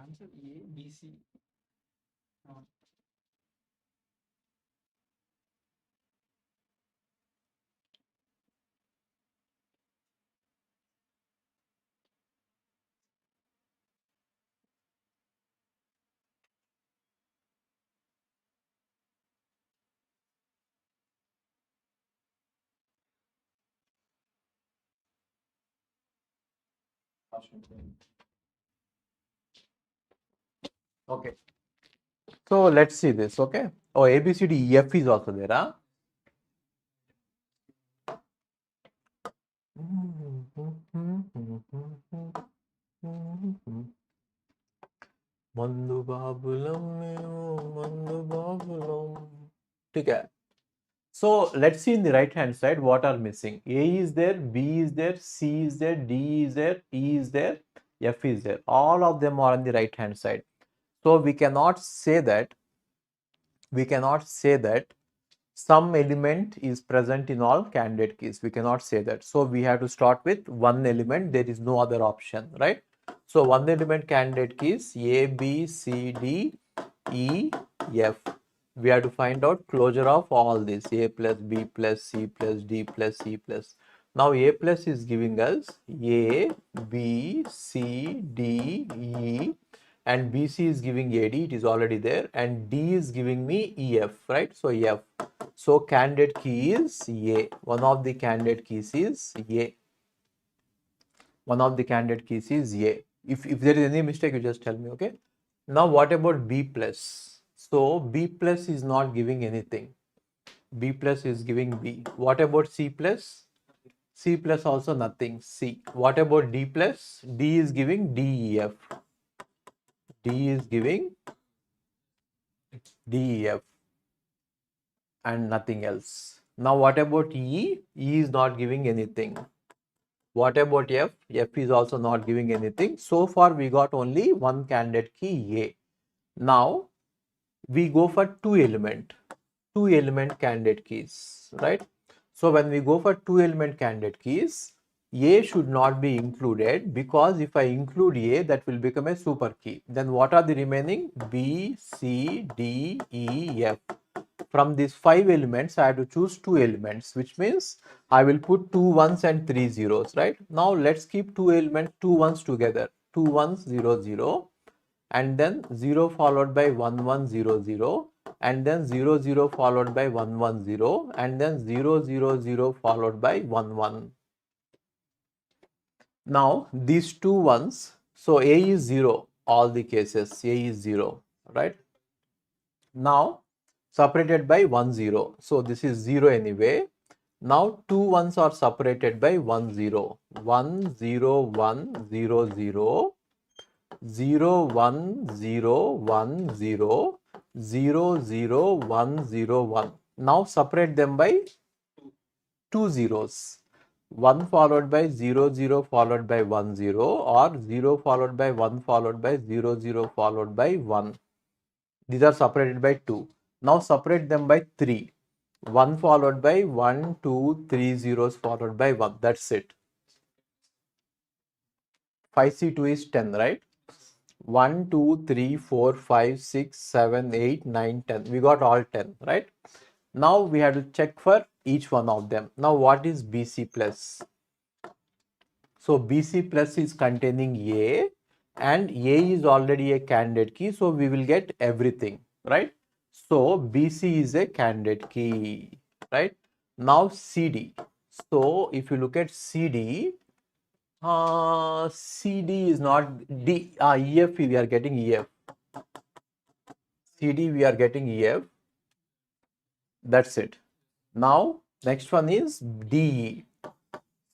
Answer A, B, C. Okay. So let's see this. Okay. Oh, A, B, C, D, E, F is also there. Huh? मंदु बाबुलम में ओ मंदु बाबुलम. ठीक है. So let's see in the right hand side what are missing. A is there, B is there, C is there, D is there, E is there, F is there. All of them are on the right hand side. So we cannot say that some element is present in all candidate keys. We cannot say that. So we have to start with one element. There is no other option, right? So one element candidate keys A, B, C, D, E, F. We have to find out closure of all this A plus B plus C plus D plus E plus. Now A plus is giving us A, B, C, D, E, and BC is giving AD, it is already there, and D is giving me EF, right? So F. So candidate key is A. One of the candidate keys is A. One of the candidate keys is A. If there is any mistake, you just tell me, okay? Now what about B plus? So B plus is not giving anything. B plus is giving B. What about C plus? C plus also nothing. C. What about D plus? D is giving DEF. D is giving DEF and nothing else. Now what about E? E is not giving anything. What about F? F is also not giving anything. So far we got only one candidate key A. Now we go for two element candidate keys, right? So when we go for two element candidate keys, A should not be included, because if I include A, that will become a super key. Then what are the remaining? B, C, D, E, F. From these five elements, I have to choose two elements, which means I will put two ones and three zeros, right? Now let's keep two elements, two ones together. Two ones, 0, 0, and then 0 followed by 1, 1, 0, 0, and then 0, 0 followed by 1, 1, 0, and then 0, 0, 0 followed by 1, 1. Now these two ones, so A is 0, all the cases, A is 0, right? Now separated by 1, 0. So this is 0 anyway. Now two ones are separated by 1, 0. 1, 0, 1, 0, 0. 0 1 0 1 0 0 0 1 0 1. Now separate them by two zeros. 1 followed by 0 0 followed by 1 0, or 0 followed by 1 followed by 0 0 followed by 1. These are separated by 2. Now separate them by 3. 1 followed by 1 2 3 zeros followed by 1. That's it. 5C2 is 10, right? 1 2 3 4 5 6 7 8 9 10. We got all 10, right? Now we have to check for each one of them. Now what is BC plus? So BC plus is containing A, and A is already a candidate key, so we will get everything, right? So BC is a candidate key, right? Now CD. So if you look at CD, CD is not D. EF we are getting EF. CD we are getting EF. That's it. Now next one is DE.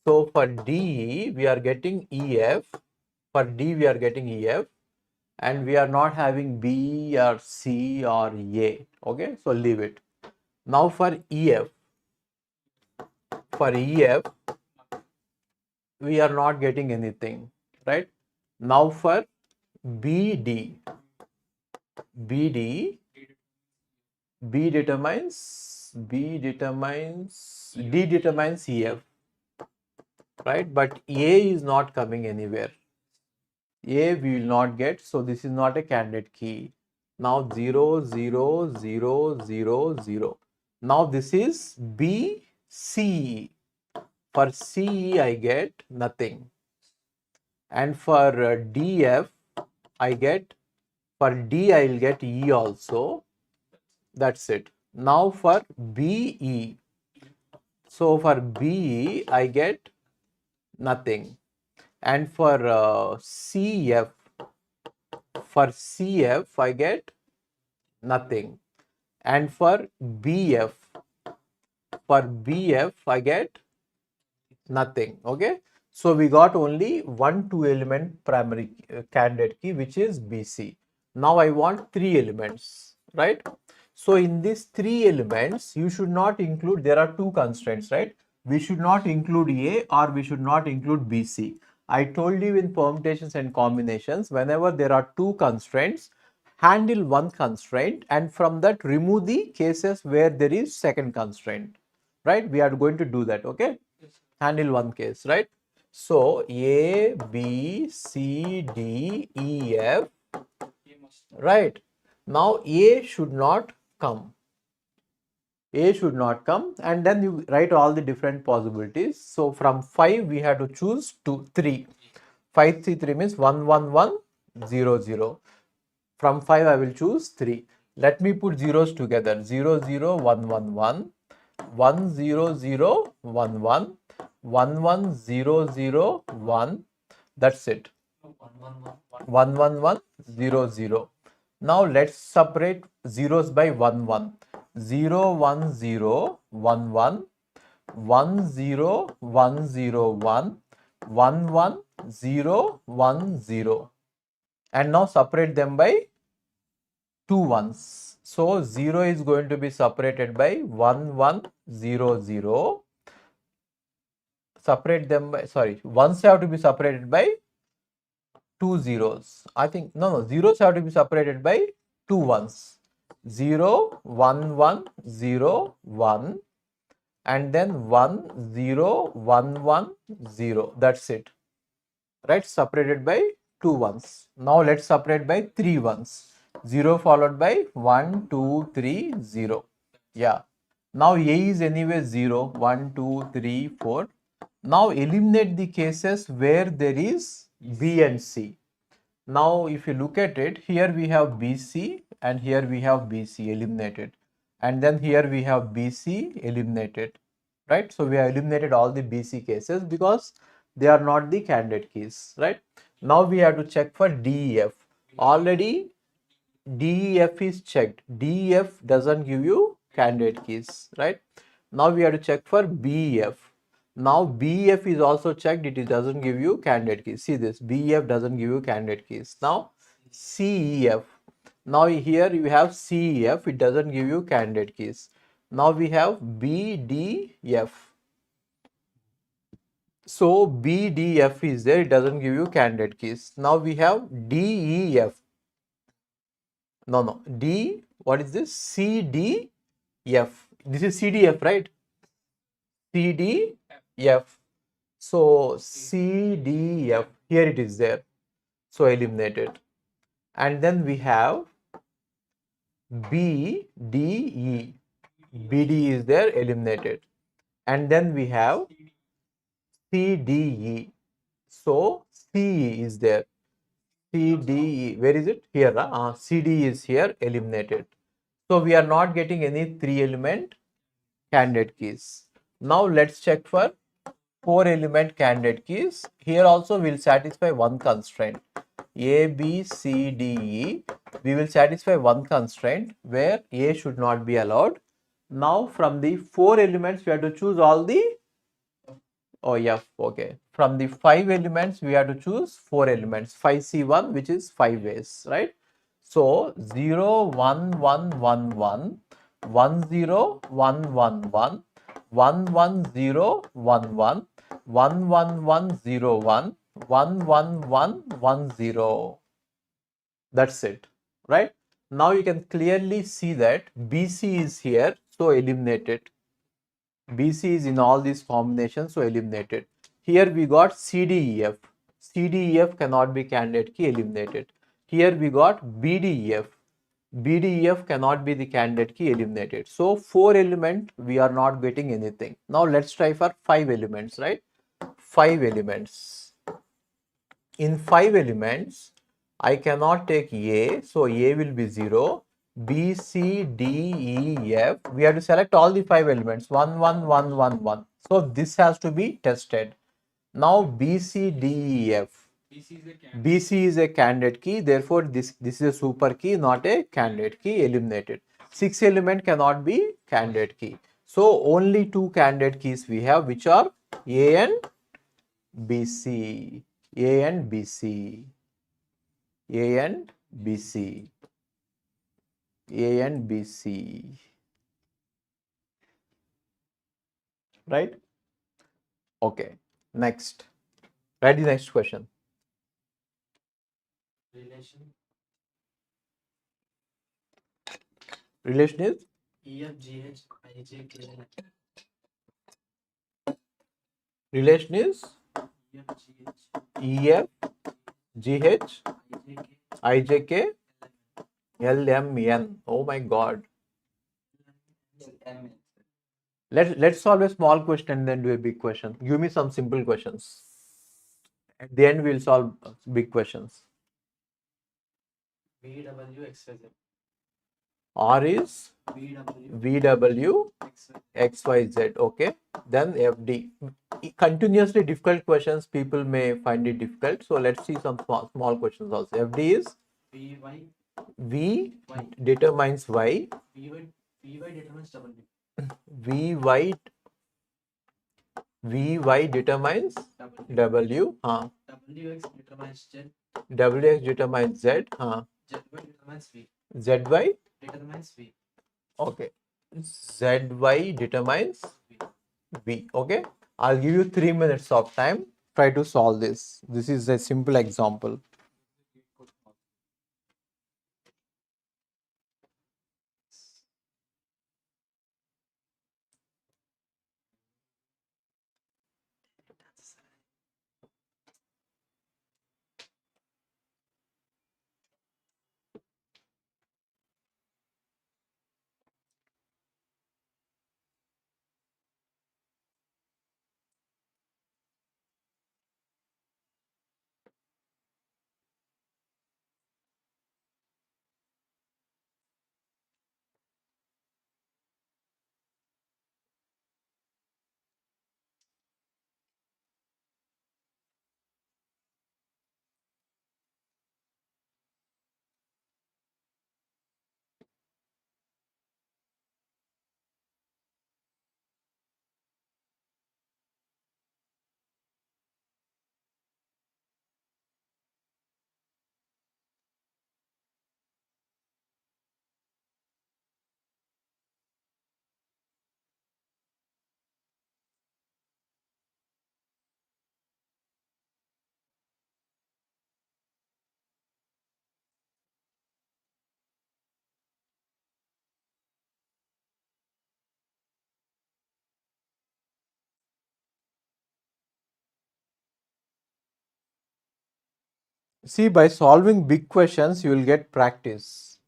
So for DE we are getting EF. For D we are getting EF, and we are not having B or C or A. Okay, so leave it. Now for EF, we are not getting anything, right? Now for BD, BD, D determines EF, right? But A is not coming anywhere. A we will not get, so this is not a candidate key. Now 0, 0, 0, 0, 0. Now this is B, C. For C, I get nothing. And for DF, I get, for D, I will get E also. That's it. Now for BE. So for BE, I get nothing. And for CF, I get nothing. And for BF, I get nothing. Okay. So we got only one 2-element primary candidate key, which is BC. Now I want 3 elements, right? So in these 3 elements, you should not include, there are 2 constraints, right? We should not include A or we should not include BC. I told you in permutations and combinations, whenever there are 2 constraints, handle one constraint and from that remove the cases where there is second constraint, right? We are going to do that, okay? Handle one case, right? So A, B, C, D, E, F, right? Now A should not come. A should not come, and then you write all the different possibilities. So from 5 we have to choose 3. 5, 3, 3 means 1, 1, 1, 0, 0. From 5 I will choose 3. Let me put zeros together. 0, 0, 1, 1, 1. 1, 0, 0, 1, 1. 1, 1, 0, 0, 1. That's it. 1, 1, 1, 0, 0. Now let's separate zeros by 1, 1. 0, 1, 0, 1, 1. 1, 0, 1, 0, 1. 1, 1, 0, 1, 0. And now separate them by 2 ones. So 0 is going to be separated by 1, 1, 0, 0. Separate them by, sorry, ones have to be separated by 2 zeros. I think, no, zeros have to be separated by 2 ones. 0, 1, 1, 0, 1. And then 1, 0, 1, 1, 0. That's it. Right? Separated by 2 ones. Now let's separate by 3 ones. 0 followed by 1, 2, 3, 0. Yeah. Now A is anyway 0, 1, 2, 3, 4. Now eliminate the cases where there is B and C. Now if you look at it, here we have BC and here we have BC eliminated. And then here we have BC eliminated. Right? So we have eliminated all the BC cases because they are not the candidate keys. Right? Now we have to check for DEF. Already DEF is checked. DEF doesn't give you candidate keys, right? Now we have to check for BEF. Now BEF is also checked. It doesn't give you candidate keys. See this, BEF doesn't give you candidate keys. Now CEF. Now here you have CEF. It doesn't give you candidate keys. Now we have BDF. So BDF is there. It doesn't give you candidate keys. Now we have DEF. No. D, what is this? CDF. This is CDF, right? CDF. So CDF, here it is there. So eliminated. And then we have BDE. BD is there, eliminated. And then we have CDE. So CE is there. CDE, where is it? Here, CD is here, eliminated. So we are not getting any 3-element candidate keys. Now let's check for 4-element candidate keys. Here also we will satisfy one constraint. A, B, C, D, E. We will satisfy one constraint where A should not be allowed. Now from the 4 elements we have to choose all the, oh yeah, okay. From the 5 elements we have to choose 4 elements. 5C1, which is 5 ways, right? So 0, 1, 1, 1, 1, 1, 0, 1, 1, 1, 1, 1, 0, 1, 1, 1, 1, 1, 0, 1, 1, 1, 1, 1, 0. That's it, right? Now you can clearly see that BC is here, so eliminated. BC is in all these combinations, so eliminated. Here we got CDEF. C, D, E, F cannot be candidate key, eliminated. Here we got B, D, E, F. B, D, E, F cannot be the candidate key, eliminated. So 4 element we are not getting anything. Now let's try for 5 elements, right? 5 elements. In 5 elements, I cannot take A, so A will be 0. B, C, D, E, F. We have to select all the 5 elements. 1, 1, 1, 1, 1. So this has to be tested. Now B, C, D, E, F. BC is a candidate key, therefore this is a super key, not a candidate key, eliminated. 6 element cannot be candidate key. So only 2 candidate keys we have, which are A and BC. A and BC. A and BC. A and BC. Right? Okay. Next. Write the next question. Relation is EFGH IJK. relation is EF GH IJK LMN. Oh my god. Let's solve a small question and then do a big question. Give me some simple questions. At the end we'll solve big questions. VWXYZ. R is VW XYZ. Okay. Then FD. Continuously difficult questions people may find it difficult. So let's see some small questions also. FD is VY. V determines Y. VY determines W. VY determines W. WX determines Z. WX determines Z. ZY determines V. ZY Determines V. okay. ZY determines V. Okay. I'll give you 3 minutes of time. Try to solve this. This is a simple example. See, by solving big questions, you will get practice.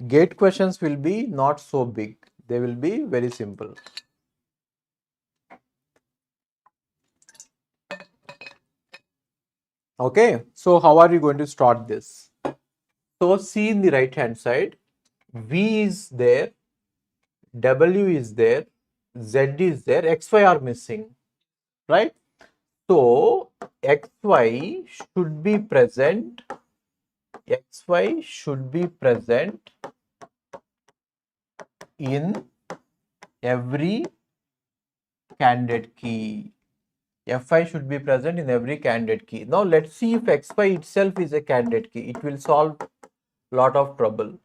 Gate questions will be not so big. They will be very simple. Okay. So how are you going to start this? So see in the right hand side, V is there, W is there, Z is there, XY are missing, right? So XY should be present. XY should be present in every candidate key. Fi should be present in every candidate key. Now let's see if xy itself is a candidate key. It will solve lot of trouble.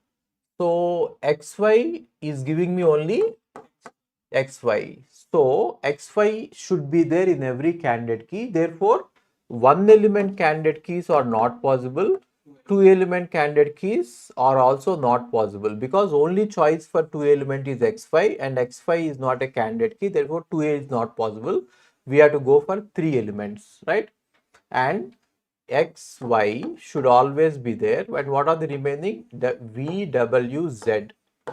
So xy is giving me only xy. So xy should be there in every candidate key. Therefore, one element candidate keys are not possible. Two element candidate keys are also not possible because only choice for two element is xy and xy is not a candidate key. Therefore, 2a is not possible. We have to go for 3 elements, right? And X, Y should always be there. And what are the remaining? The V, W, Z,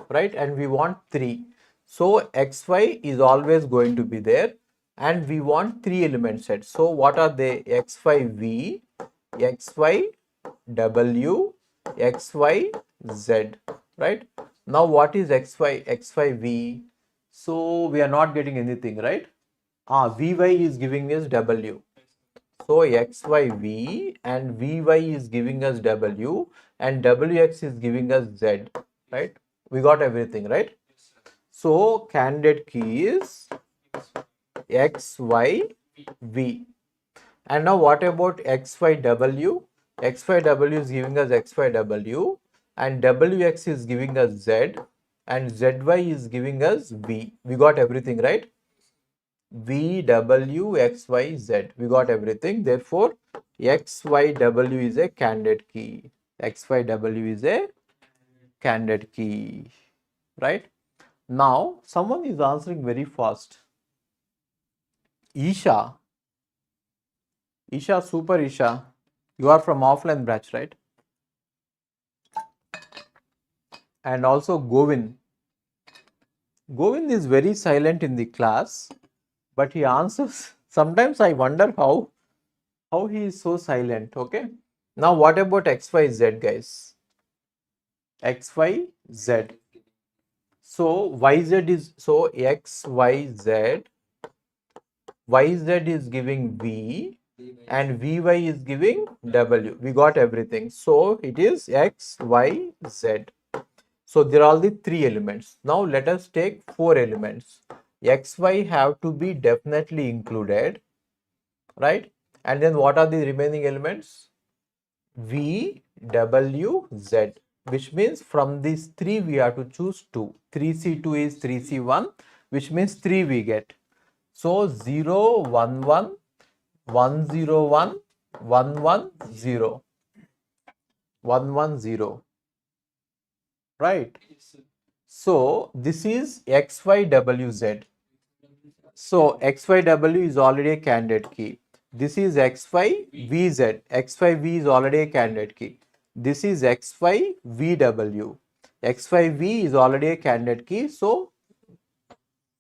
right? And we want 3. So X, Y is always going to be there. And we want 3 element sets. So what are they? X, Y, V, X, Y, W, X, Y, Z, right? Now what is X, Y, X, Y, V? So we are not getting anything, right? Vy is giving us W. So XYV and Vy is giving us W and Wx is giving us Z, right? We got everything, right? So candidate key is XYV. And now what about XYW? XYW is giving us XYW and WX is giving us Z and ZY is giving us V. We got everything, right? V, W, X, Y, Z. We got everything. Therefore, X, Y, W is a candidate key. X, Y, W is a candidate key. Right? Now, someone is answering very fast. Isha. Isha, super Isha. You are from offline batch, right? And also Govind. Govind is very silent in the class, but he answers. Sometimes I wonder how he is so silent. Okay. Now, what about X, Y, Z, guys? X, Y, Z. So YZ is so X, Y, Z. YZ is giving V and VY is giving W. We got everything. So it is X, Y, Z. So there are all the 3 elements. Now let us take 4 elements. X, Y have to be definitely included, right? And then what are the remaining elements? V, W, Z, which means from these 3 we have to choose 2. 3C2 is 3C1, which means 3 we get. So 0, 1, 1, 1, 0, 1, 1, 1, 0, 1, 1, 0, right? So this is XYWZ. So XYW is already a candidate key. This is XYVZ. XYV is already a candidate key. This is XYVW. XYV is already a candidate key. So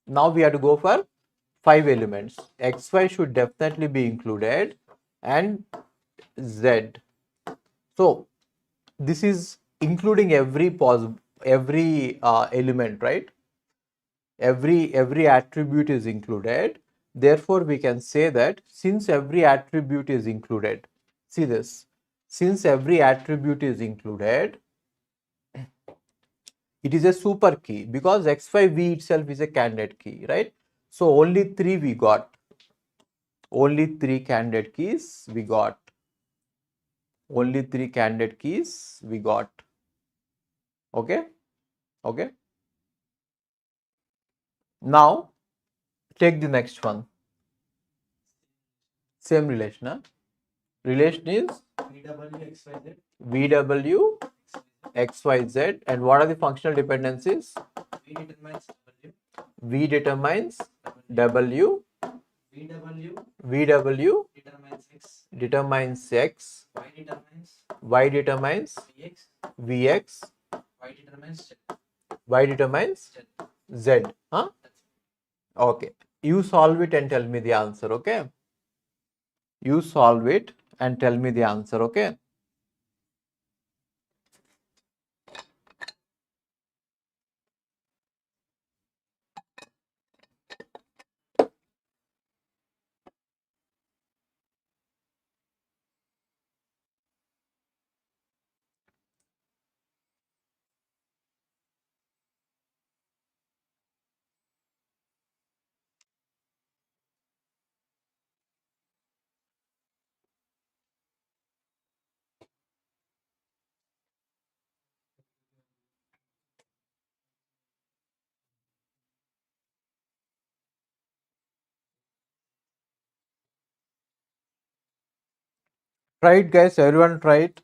now we have to go for 5 elements. XY should definitely be included and Z. So this is including every element, right? Every attribute is included. Therefore we can say that since every attribute is included, see this, since every attribute is included, it is a super key because XYV itself is a candidate key, right? So only 3 we got, only 3 candidate keys we got, only 3 candidate keys we got. Okay, okay. Now take the next one. Same relation, huh? Relation is VW XYZ. And what are the functional dependencies? V determines W, VW determines X, Y determines VX, Y determines Z. Huh? Okay. You solve it and tell me the answer. Okay. You solve it and tell me the answer. Okay. Try it, guys. Everyone try it.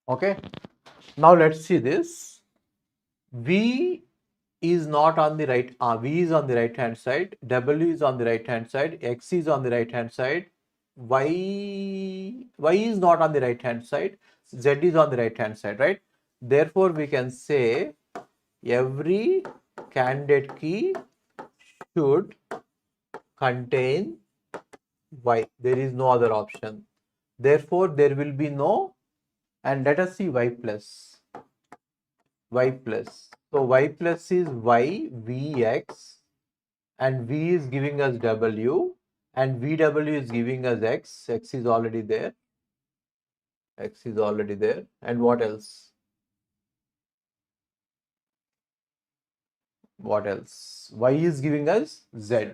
Okay. Now let's see this. V is not on the right, V is on the right hand side, W is on the right hand side, X is on the right hand side, Y is not on the right hand side, Z is on the right hand side, right? Therefore, we can say every candidate key should contain Y. There is no other option. Therefore, there will be no, and let us see Y plus. Y plus. So Y plus is Y, Vx, and V is giving us W, and VW is giving us X. X is already there. X is already there. And what else? What else? Y is giving us Z.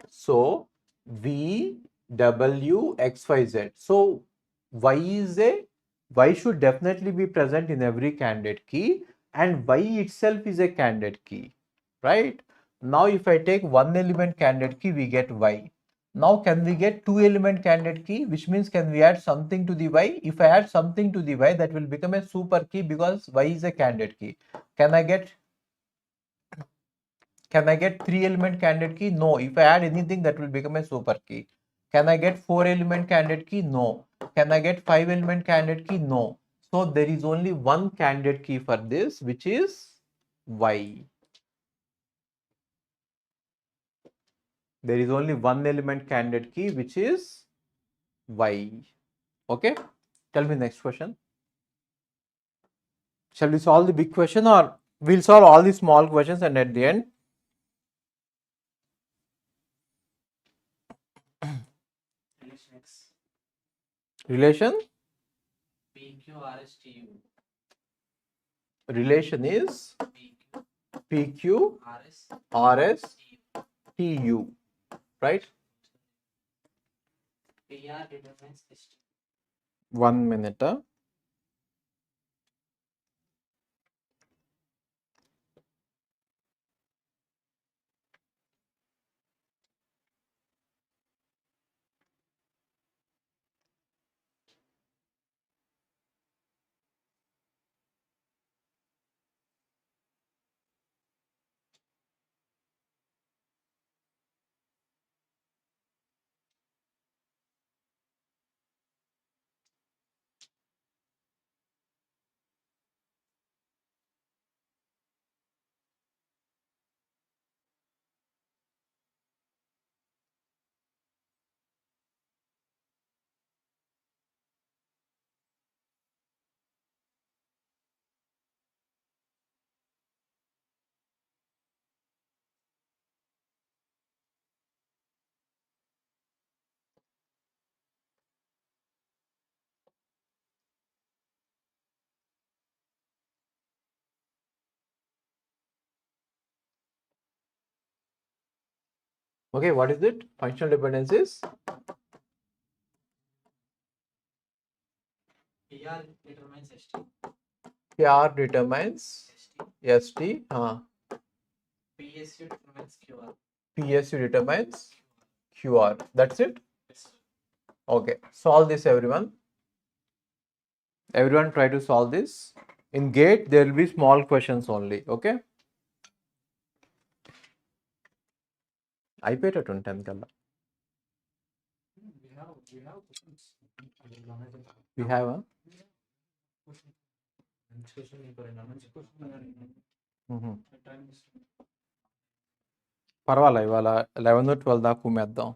So V, W, X, Y, Z. So Y is a, Y should definitely be present in every candidate key, and Y itself is a candidate key, right? Now if I take one element candidate key, we get Y. Now can we get two element candidate key, which means can we add something to the Y? If I add something to the Y, that will become a super key because Y is a candidate key. Can I get three element candidate key? No. If I add anything, that will become a super key. Can I get four element candidate key? No. Can I get five element candidate key? No. So there is only one candidate key for this, which is Y. There is only one element candidate key, which is Y. Okay. Tell me next question. Shall we solve the big question, or we'll solve all the small questions and at the end? Relation? Relation is PQ, RS, TU, right? 1 minute. Okay, what is it? Functional dependencies. PR determines ST. PR determines ST. PSU determines QR. PSU determines QR. That's it? Okay. Solve this, everyone. Everyone try to solve this. In GATE, there will be small questions only. Okay. అయిపోయేటట్టు 10 కల్లా. We have a పర్వాలే ఇవాళ 11 12 దాకా కుమ్మేద్దాం.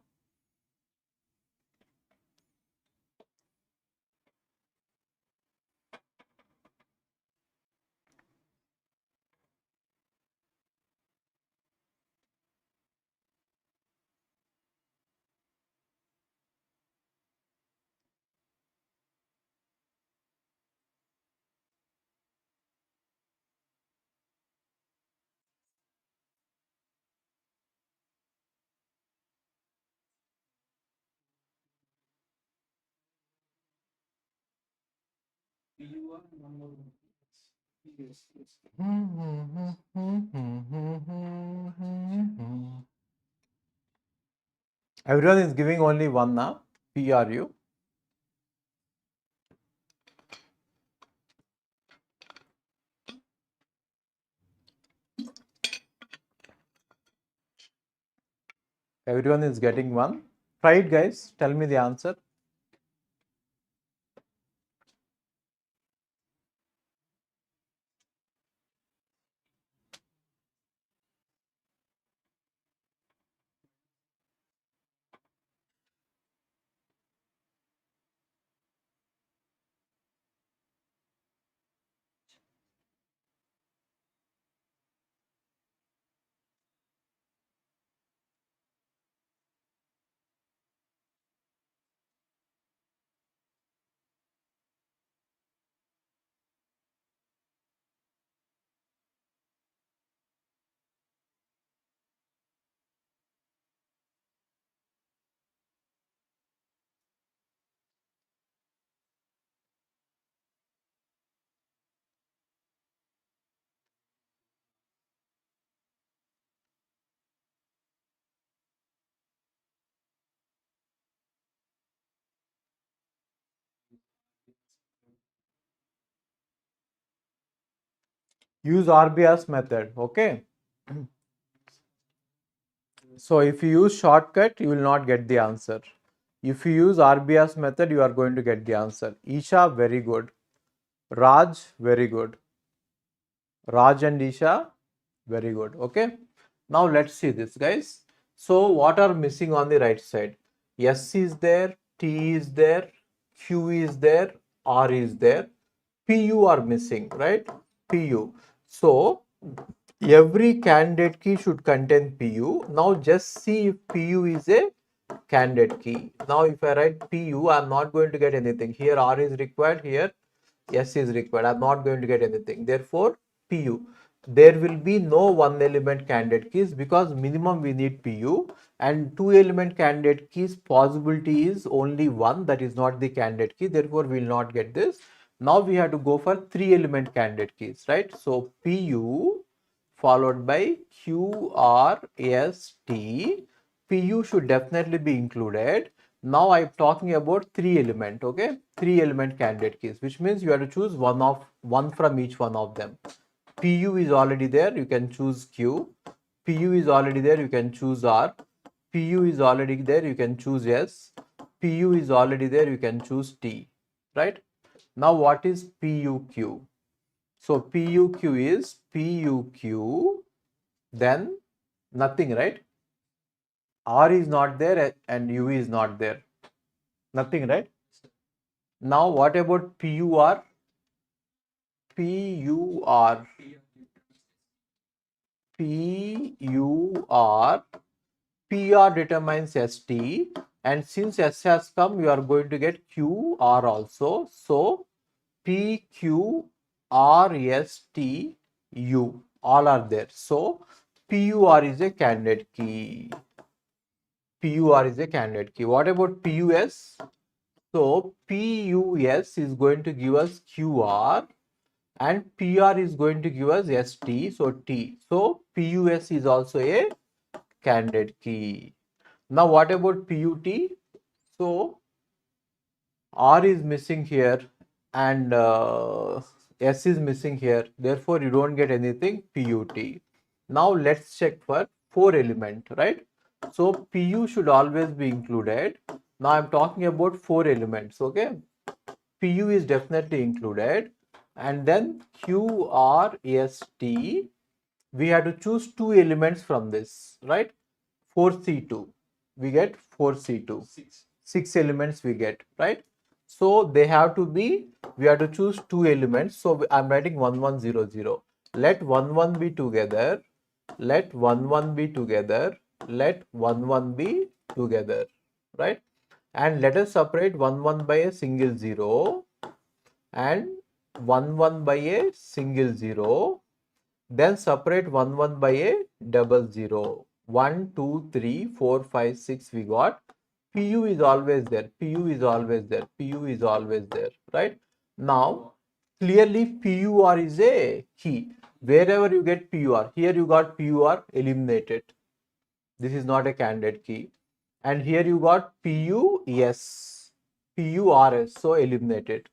Everyone is giving only one now. PRU. Everyone is getting one. Try it, guys. Tell me the answer. Use RBS method. Okay. So if you use shortcut, you will not get the answer. If you use RBS method, you are going to get the answer. Isha, very good. Raj, very good. Raj and Isha, very good. Okay. Now let's see this, guys. So what are missing on the right side? S is there, T is there, Q is there, R is there. PU are missing, right? PU. So every candidate key should contain PU. Now just see if PU is a candidate key. Now if I write PU, I'm not going to get anything. Here R is required, here S is required. I'm not going to get anything. Therefore, PU. There will be no one element candidate keys because minimum we need PU, and two element candidate keys possibility is only one, that is not the candidate key. Therefore, we will not get this. Now we have to go for three element candidate keys, right? So PU followed by QRST. PU should definitely be included. Now I'm talking about three element, okay? Three element candidate keys, which means you have to choose one from each one of them. PU is already there, you can choose Q. PU is already there, you can choose R. PU is already there, you can choose S. PU is already there, you can choose T, right? Now what is PUQ? So PUQ is PUQ, then nothing, right? R is not there and U is not there. Nothing, right? Now what about PUR? PUR. PUR. PR determines ST, and since S has come, you are going to get QR also. So PQRSTU all are there. So PUR is a candidate key. PUR is a candidate key. What about PUS? So PUS is going to give us QR and PR is going to give us ST. So T. So PUS is also a candidate key. Now what about PUT? So R is missing here and S is missing here. Therefore, you don't get anything PUT. Now let's check for four element, right? So PU should always be included. Now I'm talking about four elements, okay? PU is definitely included. And then QRST, we have to choose two elements from this, right? 4C2. We get 4C2. Six elements we get, right? So they have to be, we have to choose two elements. So I'm writing 1100. Let 11 be together. Let 11 be together. Let 11 be together, right? And let us separate 11 by a single zero and 11 by a single zero. Then separate 11 by a double zero. 1, 2, 3, 4, 5, 6 we got. PU is always there. PU is always there. PU is always there. Right? Now, clearly PUR is a key. Wherever you get PUR, here you got PUR, eliminated. This is not a candidate key. And here you got PUS, PURS, so eliminated.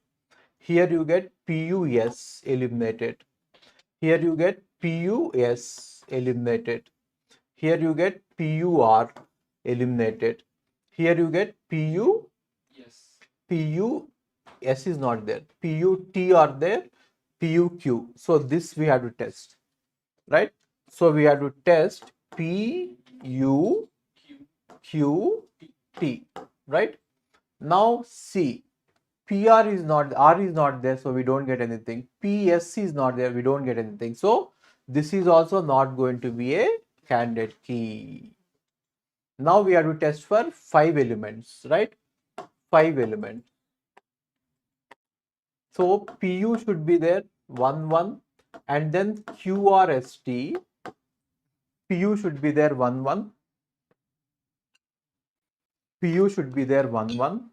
Here you get PUS, eliminated. Here you get PUS, eliminated. Here you get PUR, eliminated. Here you get PU, PU, S is not there. PU, T are there, PU, Q. So this we have to test, right? So we have to test P, U, Q, T, right? Now C, PR is not, R is not there, so we don't get anything. PSC is not there, we don't get anything. So this is also not going to be a candidate key. Now we have to test for 5 elements, right? 5 elements. So PU should be there 1 1, and then QRST. PU should be there 1 1. PU should be there 1 1.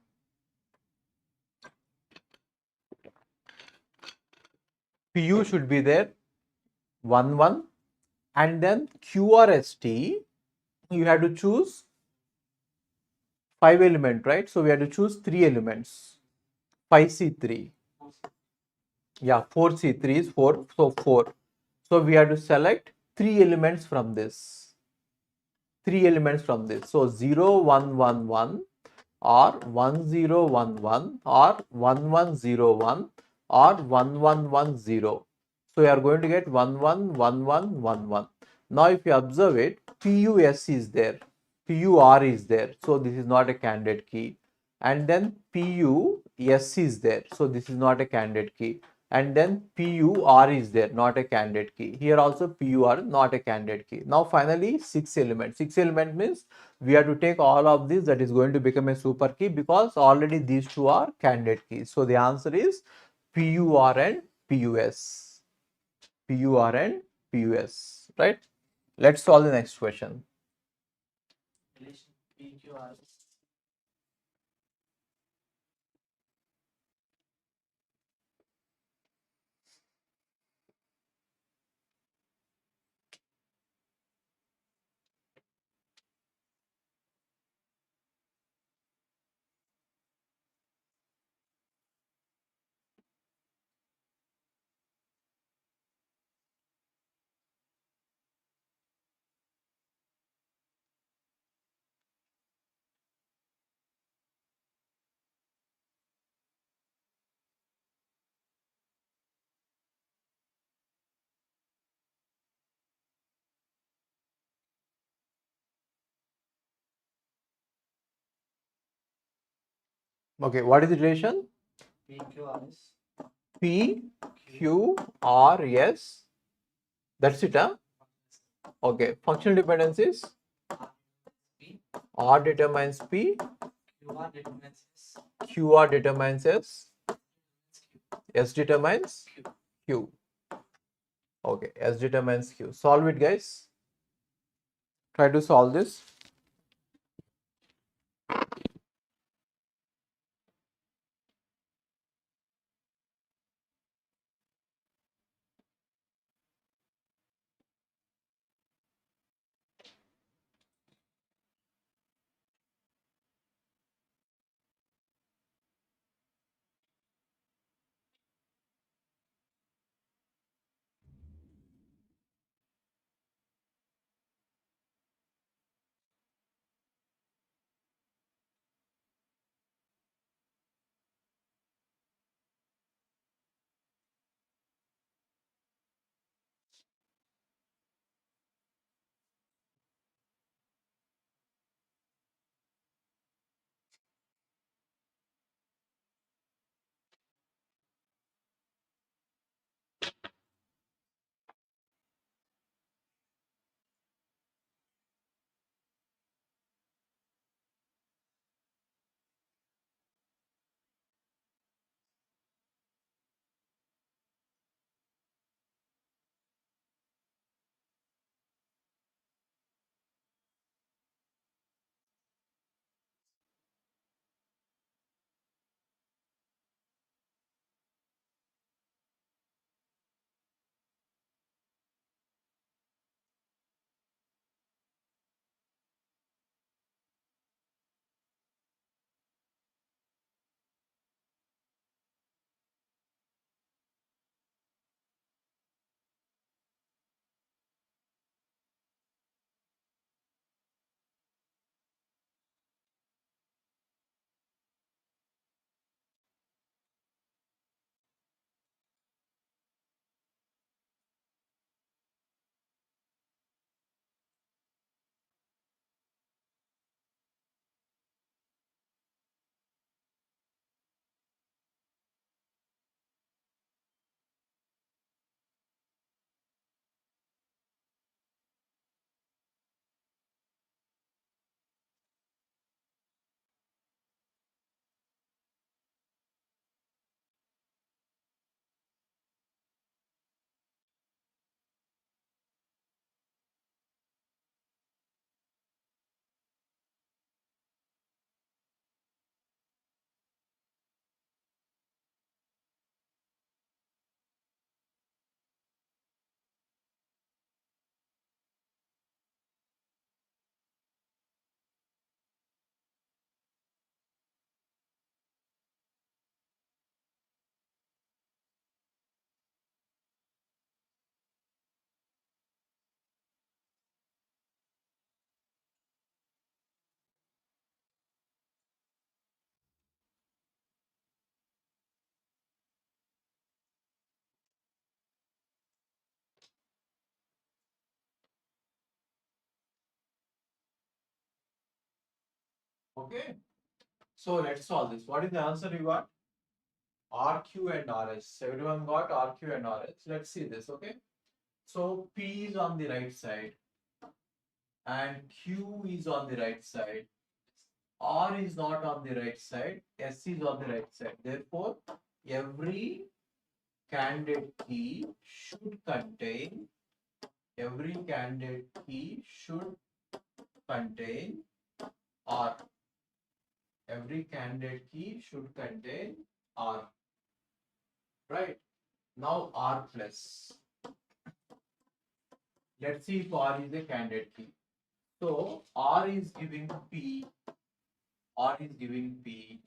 PU should be there 1 1, and then QRST you have to choose 5 element, right? So we have to choose 3 elements. 5C3. Yeah, 4C3 is 4. So 4. So we have to select 3 elements from this. 3 elements from this. So 0 1 1 1 or 1 0 1 1 or 1 1 0 1 or 1 1 1 0. So you are going to get 1 1 1 1 1 1. Now if you observe it, PUS is there. PUR is there, so this is not a candidate key. And then PUS is there, so this is not a candidate key. And then PUR is there, not a candidate key. Here also PUR, not a candidate key. Now finally 6 element. 6 element means we have to take all of these, that is going to become a super key, because already these two are candidate keys. So the answer is PUR and PUS. PUR and PUS, right? Let's solve the next question. Okay, what is the relation? PQRS. That's it, huh? Okay, functional dependencies. R determines P, QR determines S, S determines Q. Okay, S determines Q. Solve it, guys. Try to solve this. Okay. So let's solve this. What is the answer you got? RQ and RS. Everyone got RQ and RS. Let's see this. Okay. So P is on the right side and Q is on the right side. R is not on the right side. S is on the right side. Therefore, every candidate key should contain R. Every candidate key should contain R. Right? Now R plus. Let's see if R is a candidate key. So R is giving P. R is giving P.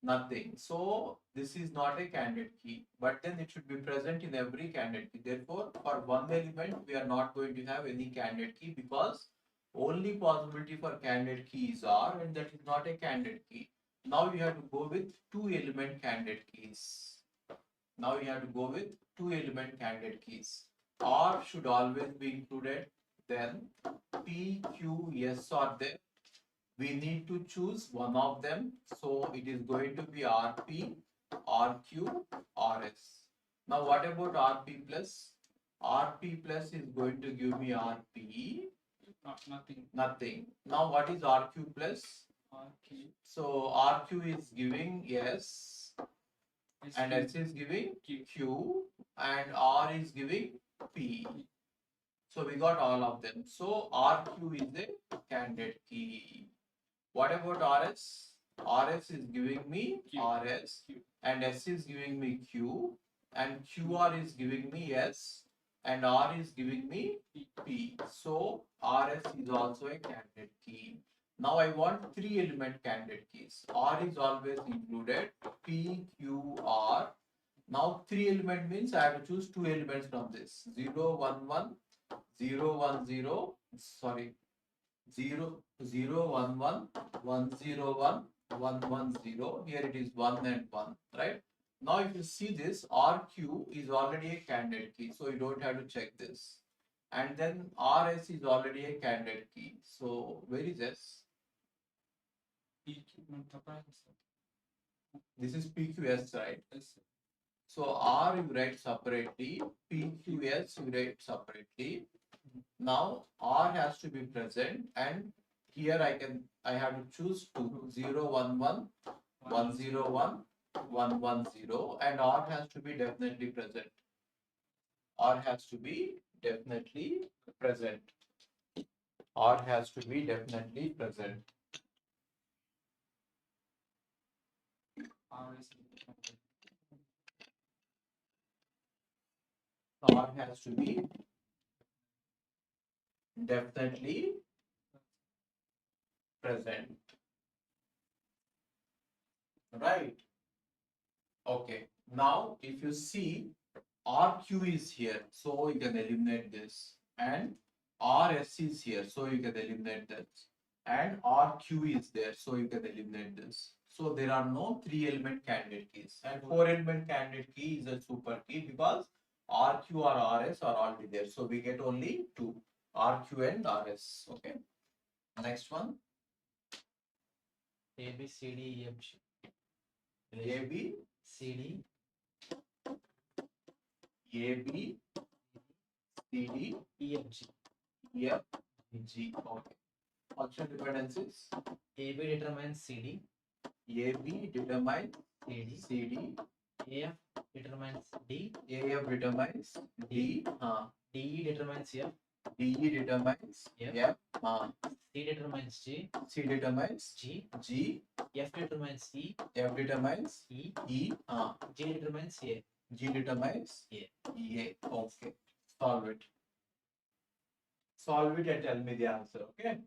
Nothing. So this is not a candidate key, but then it should be present in every candidate key. Therefore, for one element, we are not going to have any candidate key because only possibility for candidate keys are, and that is not a candidate key. Now you have to go with two element candidate keys. Now you have to go with two element candidate keys. R should always be included. Then P, Q, S are there. We need to choose one of them. So it is going to be RP, RQ, RS. Now what about RP plus? RP plus is going to give me RP. Nothing. Now what is RQ plus? RQ. So RQ is giving S and S is giving Q and R is giving P. So we got all of them. So RQ is a candidate key. What about RS? RS is giving me RS and S is giving me Q and QR is giving me S and R is giving me P. So RS is also a candidate key. Now I want three element candidate keys. R is always included. P, Q, R. Now three element means I have to choose two elements from this. 0, 1, 1, 0, 1, 0. Sorry. 0, 0, 1, 1, 1, 0, 1, 1, 1, 0. Here it is 1 and 1, right? Now if you see this, RQ is already a candidate key, so you don't have to check this. And then RS is already a candidate key. So where is S? This is PQS, right? So R you write separately, PQS you write separately. Now R has to be present and here I have to choose 2, 0, 1, 1, 1, 0, 1, 1, 1, 0 and R has to be definitely present. R has to be definitely present. R has to be definitely present. R has to be definitely present. Right? Okay. Now if you see RQ is here, so you can eliminate this, and RS is here, so you can eliminate this, and RQ is there, so you can eliminate this. So there are no three element candidate keys, and four element candidate key is a super key because RQ or RS are already there, so we get only two, RQ and RS. Okay. Next one. A, B, C, D, E, F, G. A, B, C, D, A, B, C, D, E, F, G. E, F, G. Okay. Functional dependencies. AB determines CD. AB determines CD. CD. AF determines D. AF determines D. DE determines F. DE determines F. F. C determines G. C determines G. G. F determines E. F determines E. E. G determines A. G determines A. A. Okay. Solve it. Solve it and tell me the answer. Okay.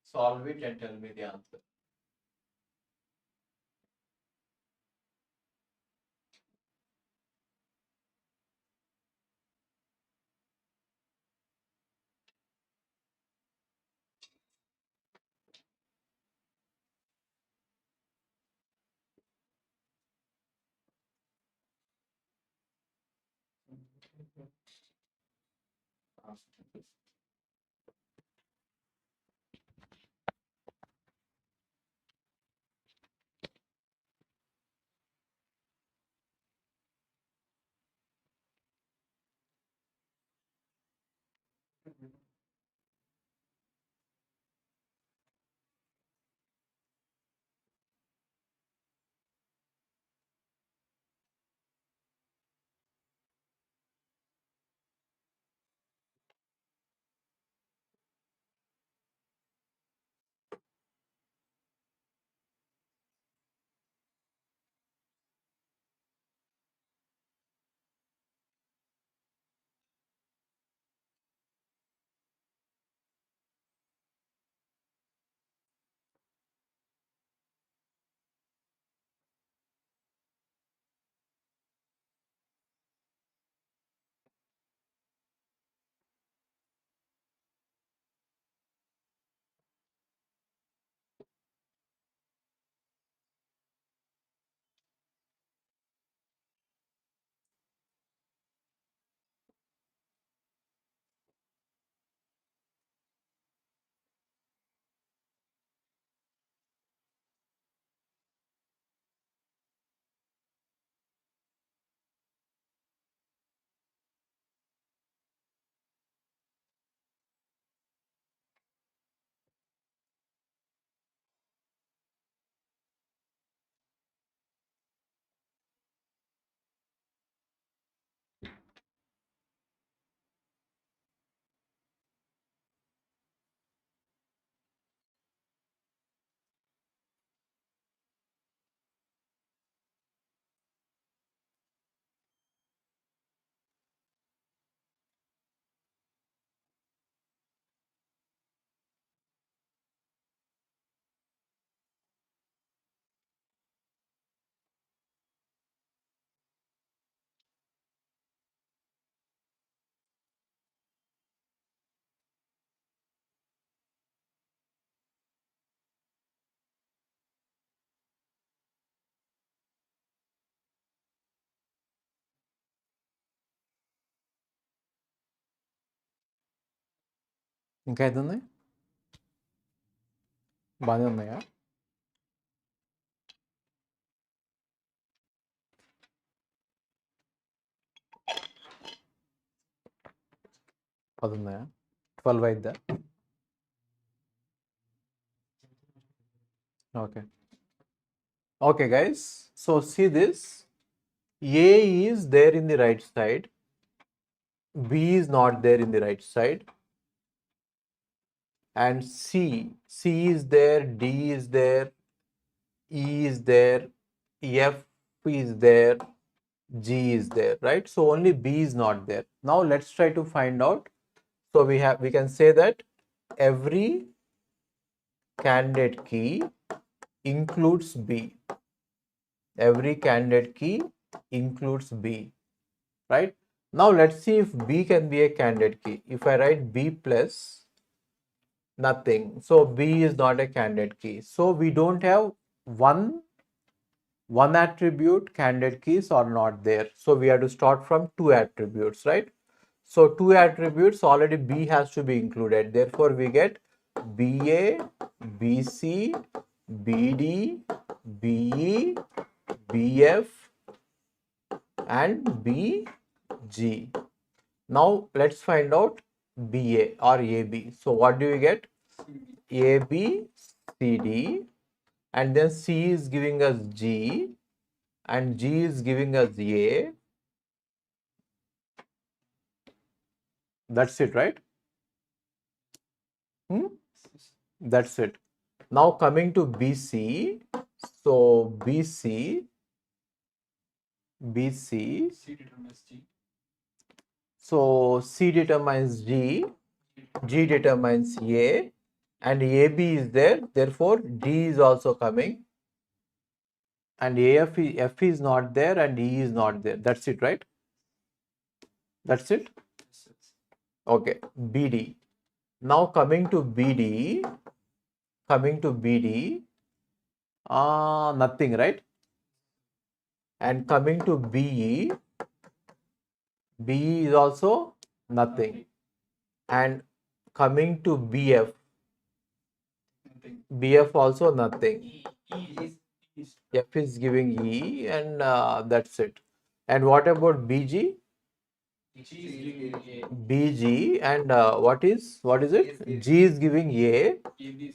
Solve it and tell me the answer. ఇంకా అయితే ఉన్నాయి, బాగానే ఉన్నాయా? పది ఉన్నాయా? 12 అయిద్దా? Okay. Okay, guys. So see this. A is there in the right side. B is not there in the right side. And C is there, D is there, E is there, F is there, G is there, right? So only B is not there. Now let's try to find out. So we can say that every candidate key includes B. Every candidate key includes B, right? Now let's see if B can be a candidate key. If I write B plus nothing, so B is not a candidate key. So we don't have one attribute candidate keys are not there. So we have to start from two attributes, right? So two attributes, already B has to be included. Therefore we get BA, BC, BD, BE, BF and BG. Now let's find out BA or AB. So what do we get? AB, CD, and then C is giving us G, and G is giving us A. That's it, right? That's it. Now coming to BC. So BC, so C determines G, G determines A, and AB is there. Therefore, D is also coming. And F is not there and E is not there. That's it, right? That's it. Okay, BD. Now coming to BD, nothing, right? And coming to BE, BE is also nothing. And coming to BF, BF also nothing. F is giving E, and that's it. And what about BG? BG, and what is it? G is giving AB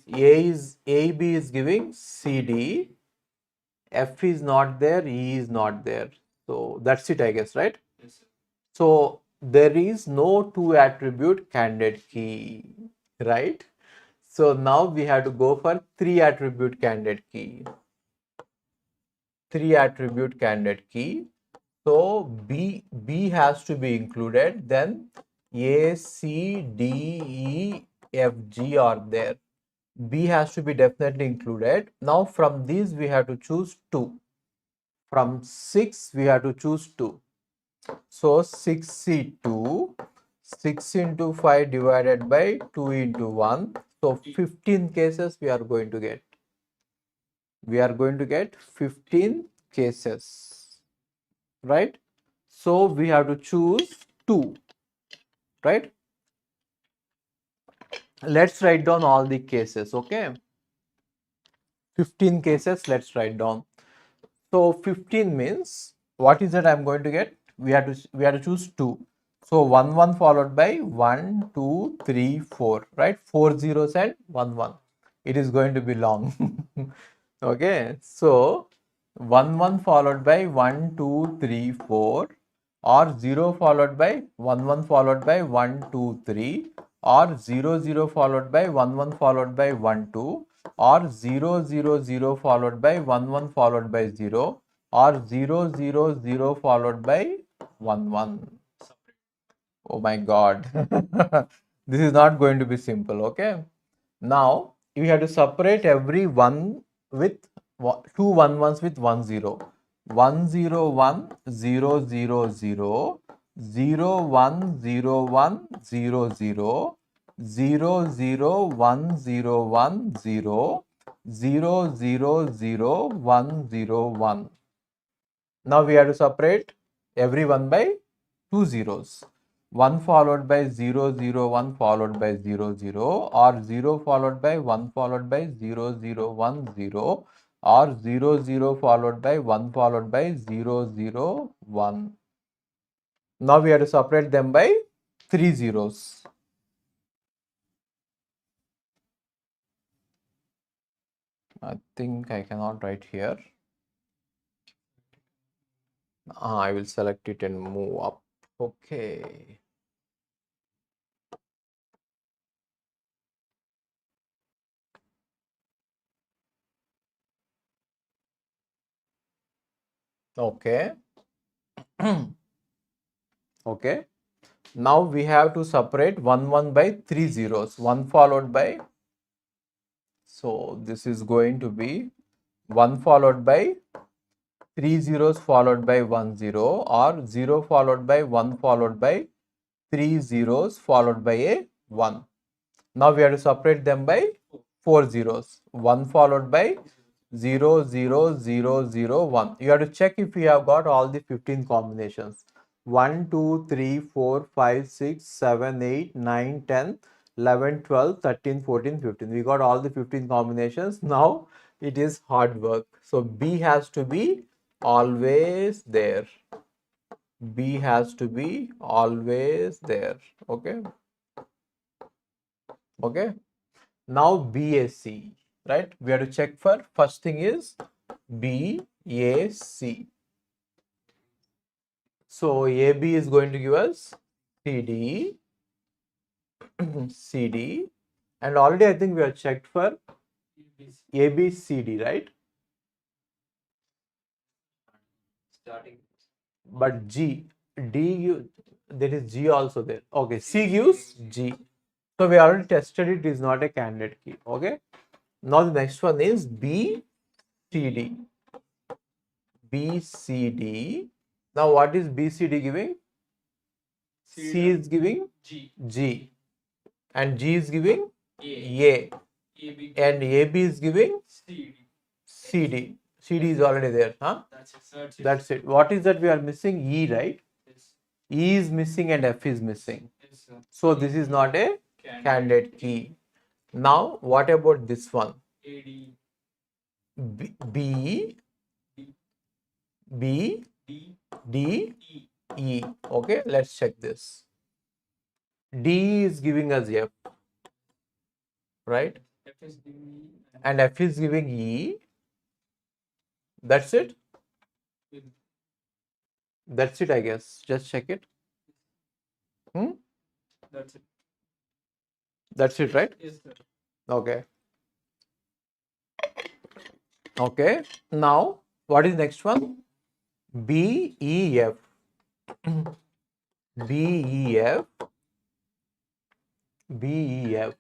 is giving CD, F is not there, E is not there. So that's it, I guess, right? So there is no two attribute candidate key, right? So now we have to go for three attribute candidate key. Three attribute candidate key. So B has to be included. Then A, C, D, E, F, G are there. B has to be definitely included. Now from these we have to choose 2. From 6 we have to choose 2. So 6C2, 6 into 5 divided by 2 into 1. So 15 cases we are going to get. We are going to get 15 cases, right? So we have to choose 2, right? Let's write down all the cases, okay? 15 cases, let's write down. So 15 means what is that I'm going to get? We have to choose 2. So 1 1 followed by 1 2 3 4, right? 4 zeros and 1 1. It is going to be long. Okay, so 1 1 followed by 1 2 3 4, or 0 followed by 1 1 followed by 1 2 3, or 0 0 followed by 1 1 followed by 1 2, or 0 0 0 followed by 1 1 followed by 0, or 0 0 0 followed by 1 1. Oh my god. This is not going to be simple, okay? Now you have to separate every one with two one ones with 1 0. 1 0 1 0 0 0, 0 1 0 1 0 0, 0 0 1 0 1 0, 0 0 0 1 0 1. Now we have to separate every one by two zeros. 1 followed by 0 0 1 followed by 0 0, or 0 followed by 1 followed by 0 0 1 0, or 0 0 followed by 1 followed by 0 0 1. Now we have to separate them by three zeros. I think I cannot write here. I will select it and move up. Okay. Okay. Okay. Now we have to separate 1 1 by three zeros. 1 followed by, so this is going to be 1 followed by three zeros followed by 1 0, or 0 followed by 1 followed by three zeros followed by a 1. Now we have to separate them by four zeros. 1 followed by 0 0 0 0 1. You have to check if you have got all the 15 combinations. 1 2 3 4 5 6 7 8 9 10 11 12 13 14 15. We got all the 15 combinations. Now it is hard work. So B has to be always there. B has to be always there. Okay. Okay. Now BAC, right? We have to check for first thing is BAC. So AB is going to give us CD, CD, and already I think we have checked for ABCD, right? But G, D, there is G also there. Okay, C gives G. So we already tested it, is not a candidate key. Okay. Now the next one is BCD. BCD. Now what is BCD giving? C is giving G, and G is giving A, and AB is giving CD. CD is already there, huh? That's it. What is that we are missing? E, right? E is missing and F is missing. So this is not a candidate key. Now what about this one? B, B, D, E. Okay, let's check this. D is giving us F, right? And F is giving E. That's it. That's it, I guess. Just check it. That's it. That's it, right? Yes, sir. Okay. Okay. Now, what is next one? B, E, F. B, E, F. B, E, F.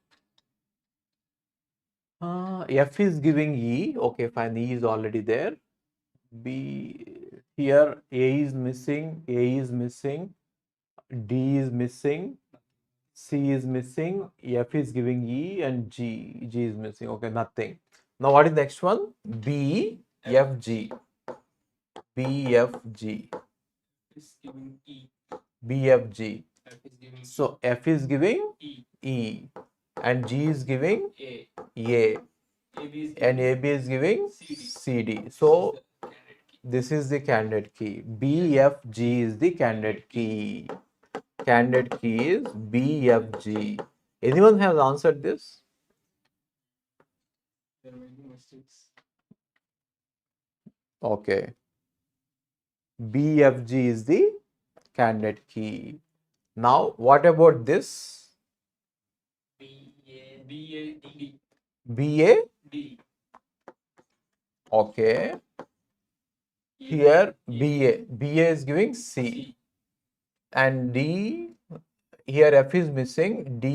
F is giving E. Okay, fine. E is already there. B, here A is missing. A is missing. D is missing. C is missing. F is giving E, and G. G is missing. Okay, nothing. Now, what is next one? B, F, G. B, F, G. Is giving E. B, F, G. F is giving So F is giving E. E, and G is giving A. A, AB is and giving AB is giving CD. CD. So This is the candidate key. this is the candidate key. B, F, G is the candidate key. Candidate key is B, F, G. Anyone has answered this? There are many mistakes. Okay. B, F, G is the candidate key. Now, what about this? B, A, D. B, A? D. Okay. Here, B, A. B, A is giving C. C. And D, here F is missing, D,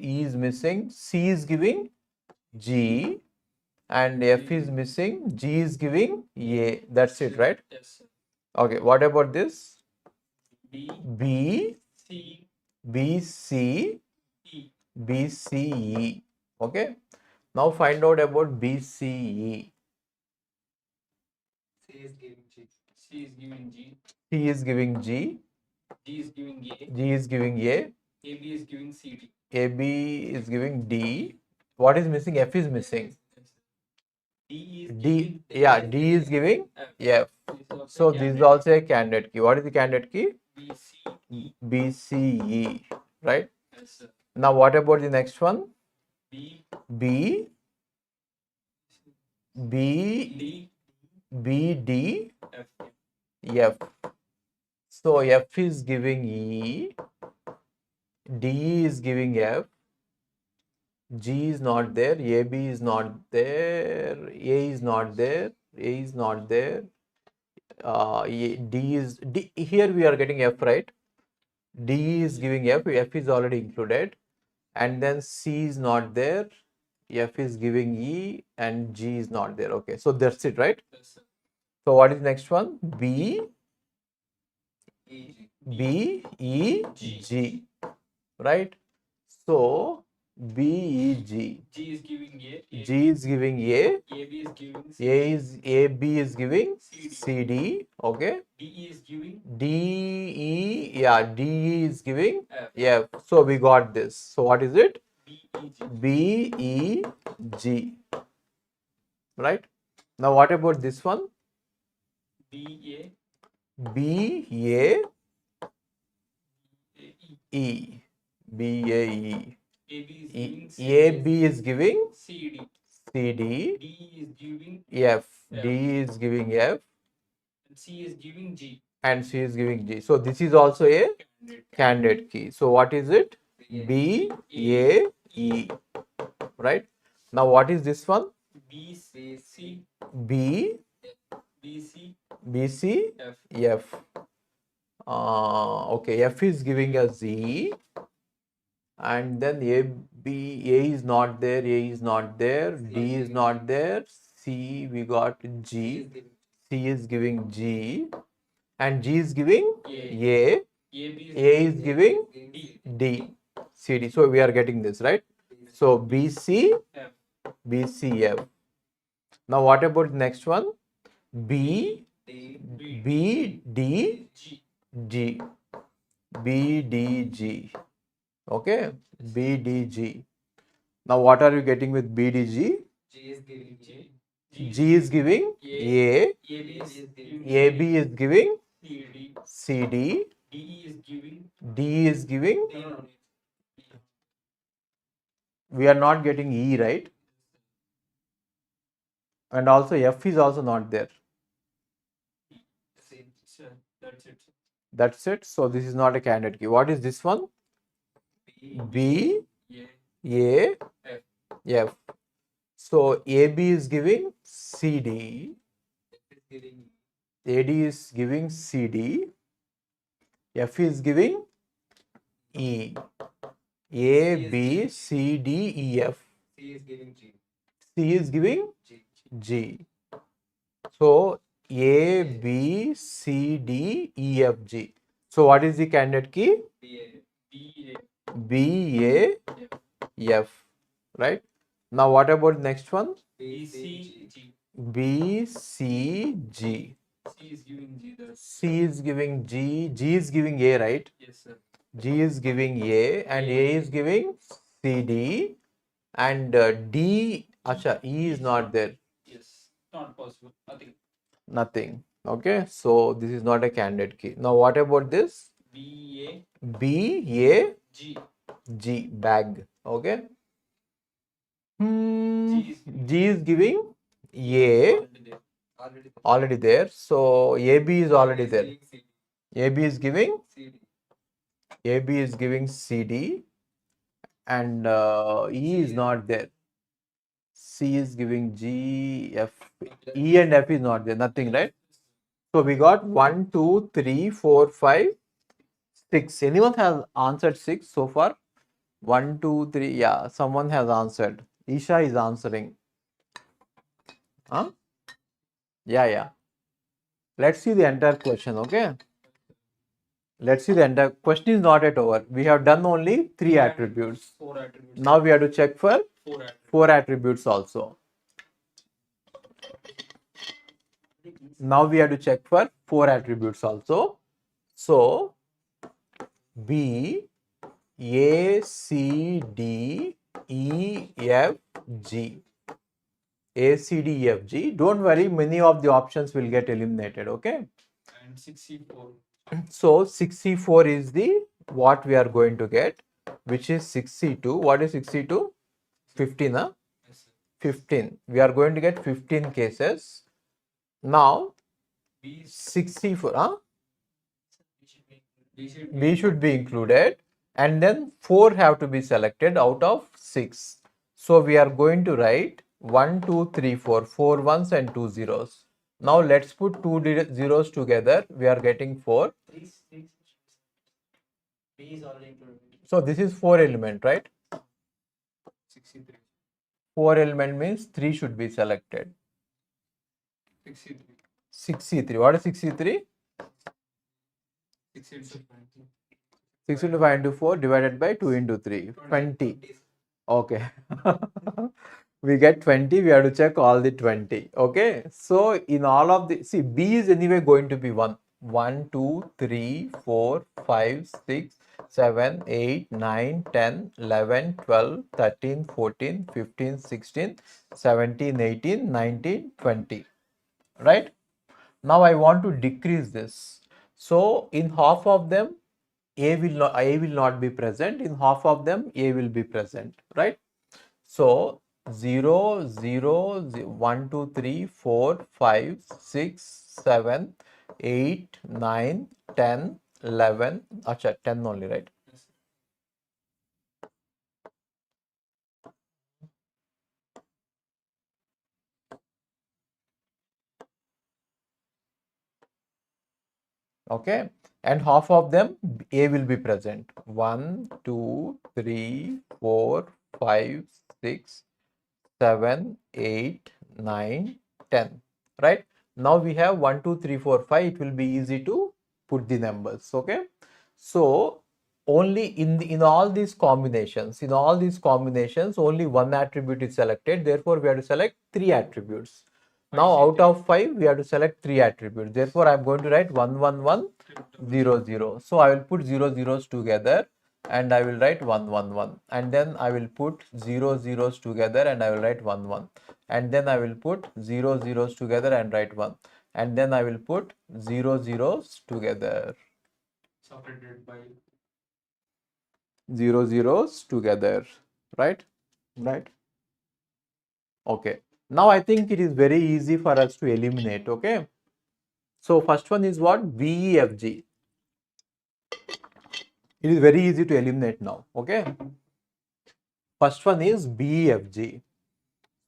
E is missing, C is giving G, and F is missing, G is giving A. That's it, right? Yes, sir. Okay, what about this? B, B, C, B, C, E. B, C, E. Okay, now find out about B, C, E. C is giving G. C is giving G. C is giving G, G is giving A. G is giving A, AB is giving CD. AB is giving D. What is missing? F is missing. D is D, giving yeah, D is giving F. F. So this is also a candidate key. What is the candidate key? B, C, E. B, C, E, right? Yes, sir. Now what about the next one? B, B, B, D, B, D, F. F. So F is giving E, D is giving F, G is not there, AB is not there, A is not there, A is not there, D is D. Here we are getting F, right? D is giving F, F is already included, and then C is not there, F is giving E, and G is not there. Okay, so that's it, right? Yes, sir. So what is next one? B, E, B, E, G, right? So B, E, G. G is giving A. G is giving A, AB is giving C. A is AB is giving CD. CD. Okay. DE is giving D, E, yeah, D, E is giving F. F. So we got this. So what is it? B, E, G. B, E, G. Right? Now what about this one? B, A, B, A, E. E. B, A, E. AB is giving C. AB is giving CD. CD. D is giving F. D is giving F. and C is giving G. And C is giving G. So this is also a candidate key. So what is it? B, A, E. Right? Now what is this one? B, C, B, B, C, B, C, F. F. Okay, F is giving us Z, and then A, B, A is not there, A is not there, D is not there, C we got G, C is giving G, and G is giving A, A is giving D, C, D. So we are getting this, right? So B, C, F. B, C, F. Now what about the next one? B, B, D, G. G. B, D, G. Okay, B, D, G. Now what are you getting with B, D, G? G is giving J. G is giving A, AB is giving AB is giving CD. CD, D is giving, we are not getting E, right? And also F is also not there. That's it. So this is not a candidate key. What is this one? B, A, F. So AB is giving CD, AD is giving CD, F is giving E, A, B, C, D, E, F. C is giving G. So A, B, C, D, E, F, G. So what is the candidate key? B, A, F. Right? Now what about next one? B, C, G. C is giving G. G is giving A, right? G is giving A and A is giving CD and D, acha, E is not there. Nothing. Okay, so this is not a candidate key. Now what about this? B, A, G, bag. Okay. G is giving A, already there. So AB is already there. AB is giving CD and E is not there. C is giving G, F, E and F is not there. Nothing, right? So we got 1, 2, 3, 4, 5, 6. Anyone has answered 6 so far? 1, 2, 3. Yeah, someone has answered. Isha is answering. Huh? Yeah. Let's see the entire question, okay? Let's see the entire question is not yet over. We have done only 3 attributes. Now we have to check for 4 attributes also. Now we have to check for 4 attributes also. So B, A, C, D, E, F, G. A, C, D, E, F, G. Don't worry, many of the options will get eliminated, okay? And 64. So 64 is the what we are going to get, which is 62. What is 62? 15, huh? 15. We are going to get 15 cases. Now 64, huh? B should be included and then 4 have to be selected out of 6. So we are going to write 1, 2, 3, 4, 4 ones and 2 zeros. Now let's put 2 zeros together. We are getting 4. So this is 4 element, right? 4 element means 3 should be selected. 63. What is 63? 6 into 5 into 4 divided by 2 into 3. 20. Okay. We get 20. We have to check all the 20. Okay. So in all of the, see, B is anyway going to be 1. 1, 2, 3, 4, 5, 6, 7, 8, 9, 10, 11, 12, 13, 14, 15, 16, 17, 18, 19, 20. Right? Now I want to decrease this. So in half of them, A will not be present. In half of them, A will be present. Right? So 0, 0, 1, 2, 3, 4, 5, 6, 7, 8, 9, 10, 11. Acha, 10 only, right? Okay. And half of them, A will be present. 1, 2, 3, 4, 5, 6, 7, 8, 9, 10. Right? Now we have 1, 2, 3, 4, 5. It will be easy to put the numbers. Okay. So only in all these combinations, only one attribute is selected. Therefore, we have to select 3 attributes. Now out of 5, we have to select 3 attributes. Therefore, I am going to write 1, 1, 1, 0, 0. So I will put 0 zeros together and I will write 1, 1, 1. And then I will put 0 zeros together and I will write 1, 1. And then I will put 0 zeros together and write 1. And then I will put 0 zeros together. separated by 0 zeros together, right? Right. Okay. Now I think it is very easy for us to eliminate. Okay. So first one is what? VEFG. It is very easy to eliminate now. Okay. First one is BEFG.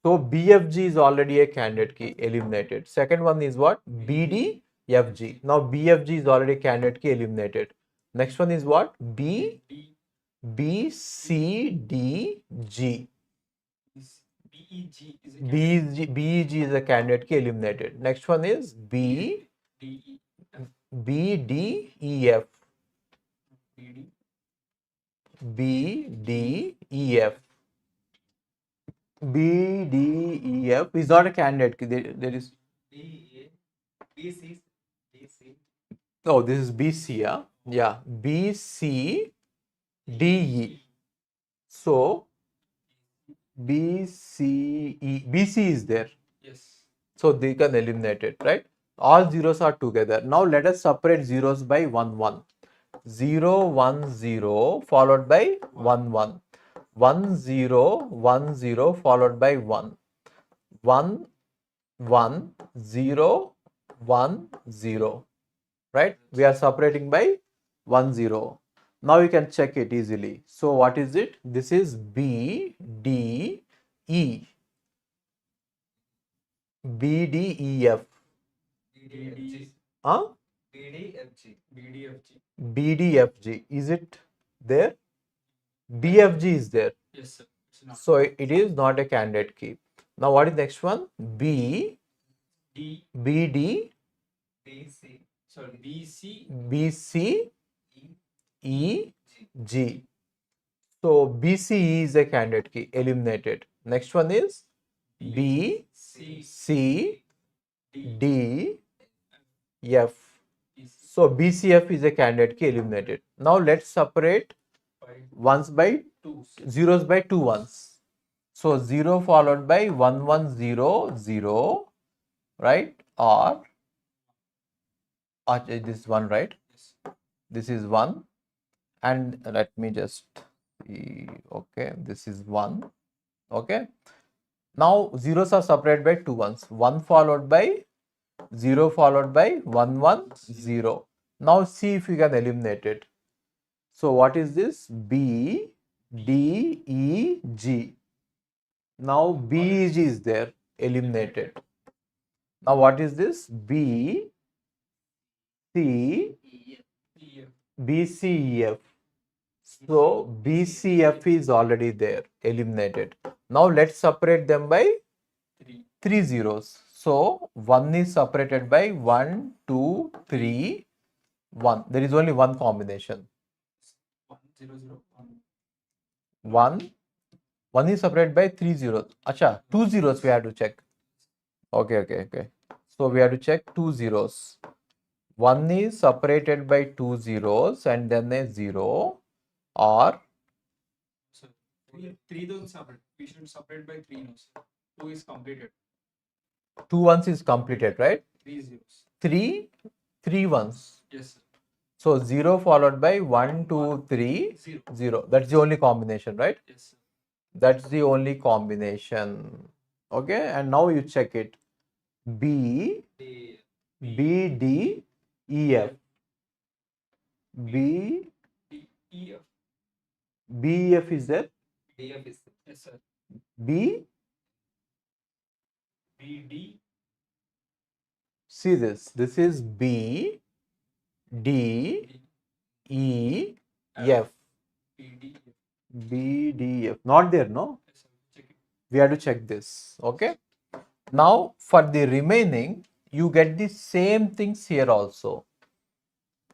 So BFG is already a candidate key, eliminated. Second one is what? BDFG. Now BFG is already candidate key, eliminated. Next one is what? BCDG. BEG is a candidate key, eliminated. Next one is BDEF. BDEF. BDEF is not a candidate key. There is. Oh, this is BC, yeah? Yeah, BCDE. So, BC is there. yes. So, they can eliminate it, right? All zeros are together. Now, let us separate zeros by 1, 1. 0, 1, 0 followed by 1, 1. 1, 0, 1, 0 followed by 1. 1, 1, 0, 1, 0. Right? We are separating by 1, 0. Now you can check it easily. So what is it? This is B, D, E. B, D, E, F. Huh? BDFG. BDFG. BDFG. Is it there? BFG is there. Yes, sir. So it is not a candidate key. Now what is next one? B, D, BD, BC. Sorry, BC, BC, E, G. So BCE is a candidate key, eliminated. Next one is B, C, D, F. So BCF is a candidate key, eliminated. Now let's separate ones by zeros by 2 ones. So 0 followed by 1, 1, 0, 0, right? Or this is 1, right? This is 1. And let me just see. Okay, this is 1. Okay. Now zeros are separated by 2 ones. 1 followed by 0 followed by 1, 1, 0. Now see if you can eliminate it. So what is this? B, D, E, G. Now BEG is there, eliminated. Now what is this? B, C, BCEF. So BCF is already there, eliminated. Now let's separate them by 3 zeros. So 1 is separated by 1, 2, 3, 1. There is only one combination. 1, 0, 0, 1. 1 is separated by 3 zeros. Acha, 2 zeros we have to check. Okay. So we have to check 2 zeros. 1 is separated by 2 zeros and then a 0, or so 3 don't separate. We should separate by 3 now, sir. 2 is completed. 2 ones is completed, right? 3 zeros. 3 ones. Yes, sir. So 0 followed by 1, 2, 3, 0. That's the only combination, right? Yes, sir. That's the only combination. Okay, and now you check it. B, D, E, F. B, E, F. B, E, F is there? D, F is there. Yes, sir. B, B, D. see this. This is B, D, E, F. B, D, F. B, D, F. Not there, no? Yes, sir. Check it. We have to check this. Okay. Now for the remaining, you get the same things here also,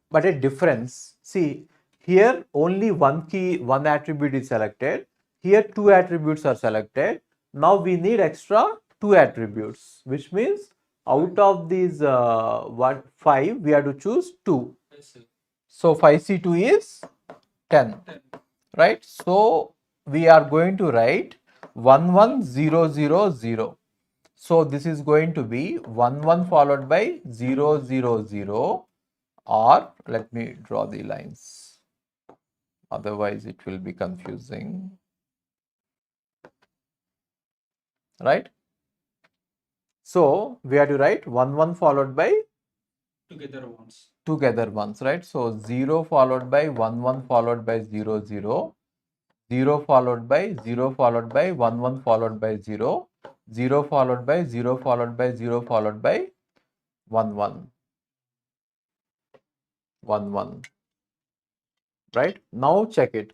but a difference. See, here only one key, one attribute is selected. Here 2 attributes are selected. Now we need extra 2 attributes, which means out of these 5, we have to choose 2. Yes, sir. So 5C2 is 10, right? So we are going to write 1, 1, 0, 0, 0. So this is going to be 1, 1 followed by 0, 0, 0, or let me draw the lines, otherwise it will be confusing, right? So we have to write 1 1 followed by together ones, right? So 0 followed by 1 1 followed by 0 0, 0 followed by 0 followed by 1 1 followed by 0, 0 followed by 0 followed by 0 followed by 1 1 1 1, right? Now check it.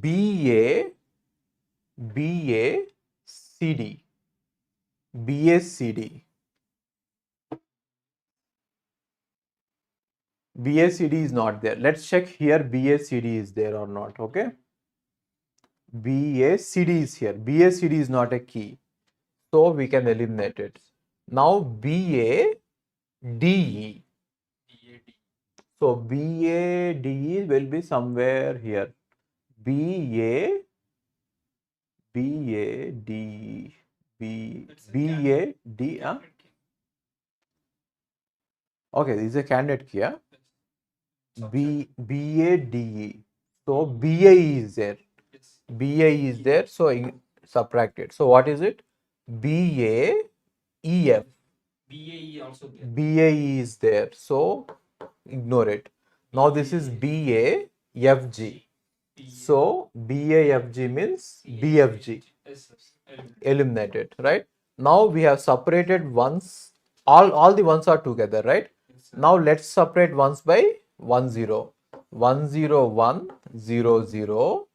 BA CD, BACD, BACD is not there. Let's check here BACD is there or not. Okay, BACD is here. BACD is not a key, so we can eliminate it. Now BADE. So BADE will be somewhere here. BAD BAD. Okay, this is a candidate key. BADE. So BAE is there. BAE is there. So subtract it. So what is it? BAEF. BAE is there. So ignore it. Now this is BAFG. So BAFG means BFG. Eliminate it, right? Now we have separated ones. All the ones are together, right? Now let's separate ones by 1 0. 1 0 1 0 0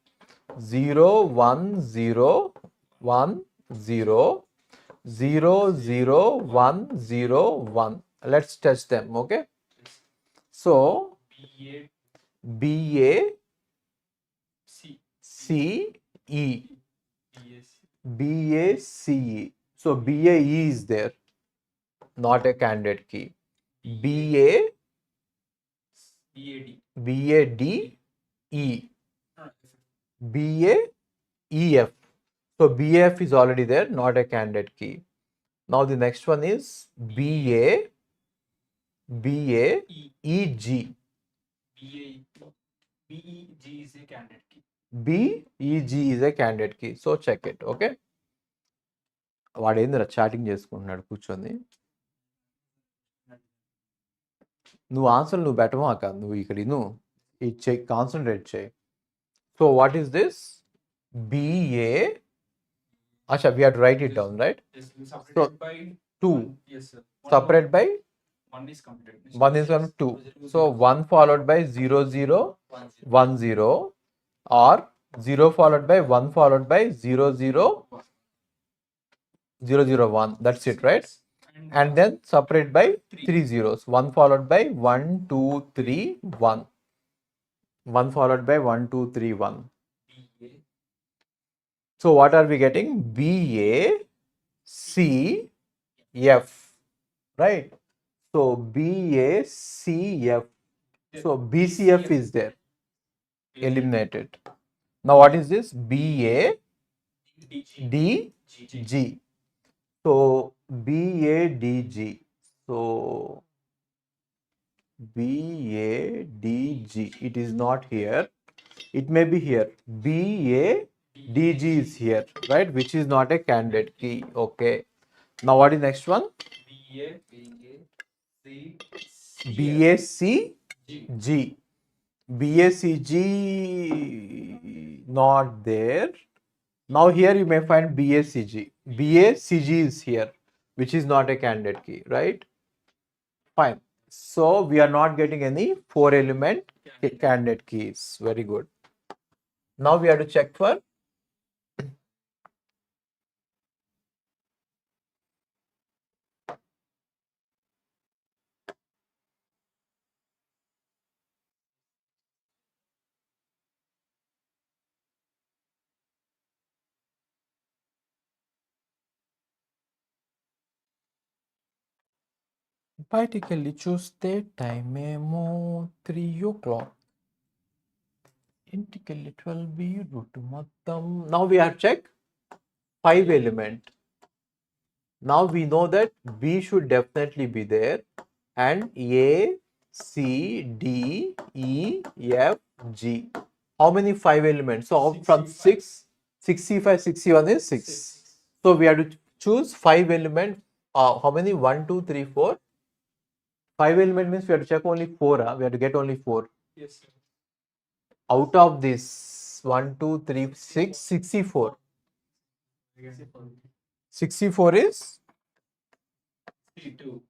0 1 0 1 0 0 0 1 0 1. Let's test them. Okay, so BA CE, BACE. So BAE is there, not a candidate key. BADE, BAEF. So BAF is already there, not a candidate key. Now the next one is BAEG. BEG is a candidate key. BEG is a candidate key. So check it. Okay. వాడు ఏందిరా chatting చేసుకుంటున్నాడు కూర్చొని. నువ్వు answer నువ్వు పెట్టమాక, నువ్వు ఇక్కడ నువ్వు ఇది చెక్ కాన్సన్ట్రేట్ చేయి. So what is this? BA. Acha, we have to write it down, right? So 2. Separate by 1 is completed. 1 is 2. So 1 followed by 0 0 1 0, or 0 followed by 1 followed by 0 0 0 0 1. That's it, right? And then separate by 3 zeros. 1 followed by 1 2 3 1. 1 followed by 1 2 3 1. So what are we getting? BACF, right? So BACF. So BCF is there. Eliminated. Now what is this? BADG. So BADG. So BADG. It is not here. It may be here. BADG is here, right? Which is not a candidate key. Okay. Now what is next one? BACG. BACG not there. Now here you may find BACG. BACG is here, which is not a candidate key, right? Fine. So we are not getting any 4 element candidate keys. Very good. Now we have to check for బయటికెళ్ళి చూస్తే time ఏమో 3 o'clock. ఇంటికెళ్ళి 12 route మొత్తం. Now we have check 5 element. Now we know that B should definitely be there, and A, C, D, E, F, G. How many 5 elements? So from 6, 65, 61 is 6. So we have to choose 5 elements. How many? 1, 2, 3, 4. 5 element means we have to check only 4. We have to get only 4. Yes, sir. Out of this 1, 2, 3, 6, 64. 64 is 62.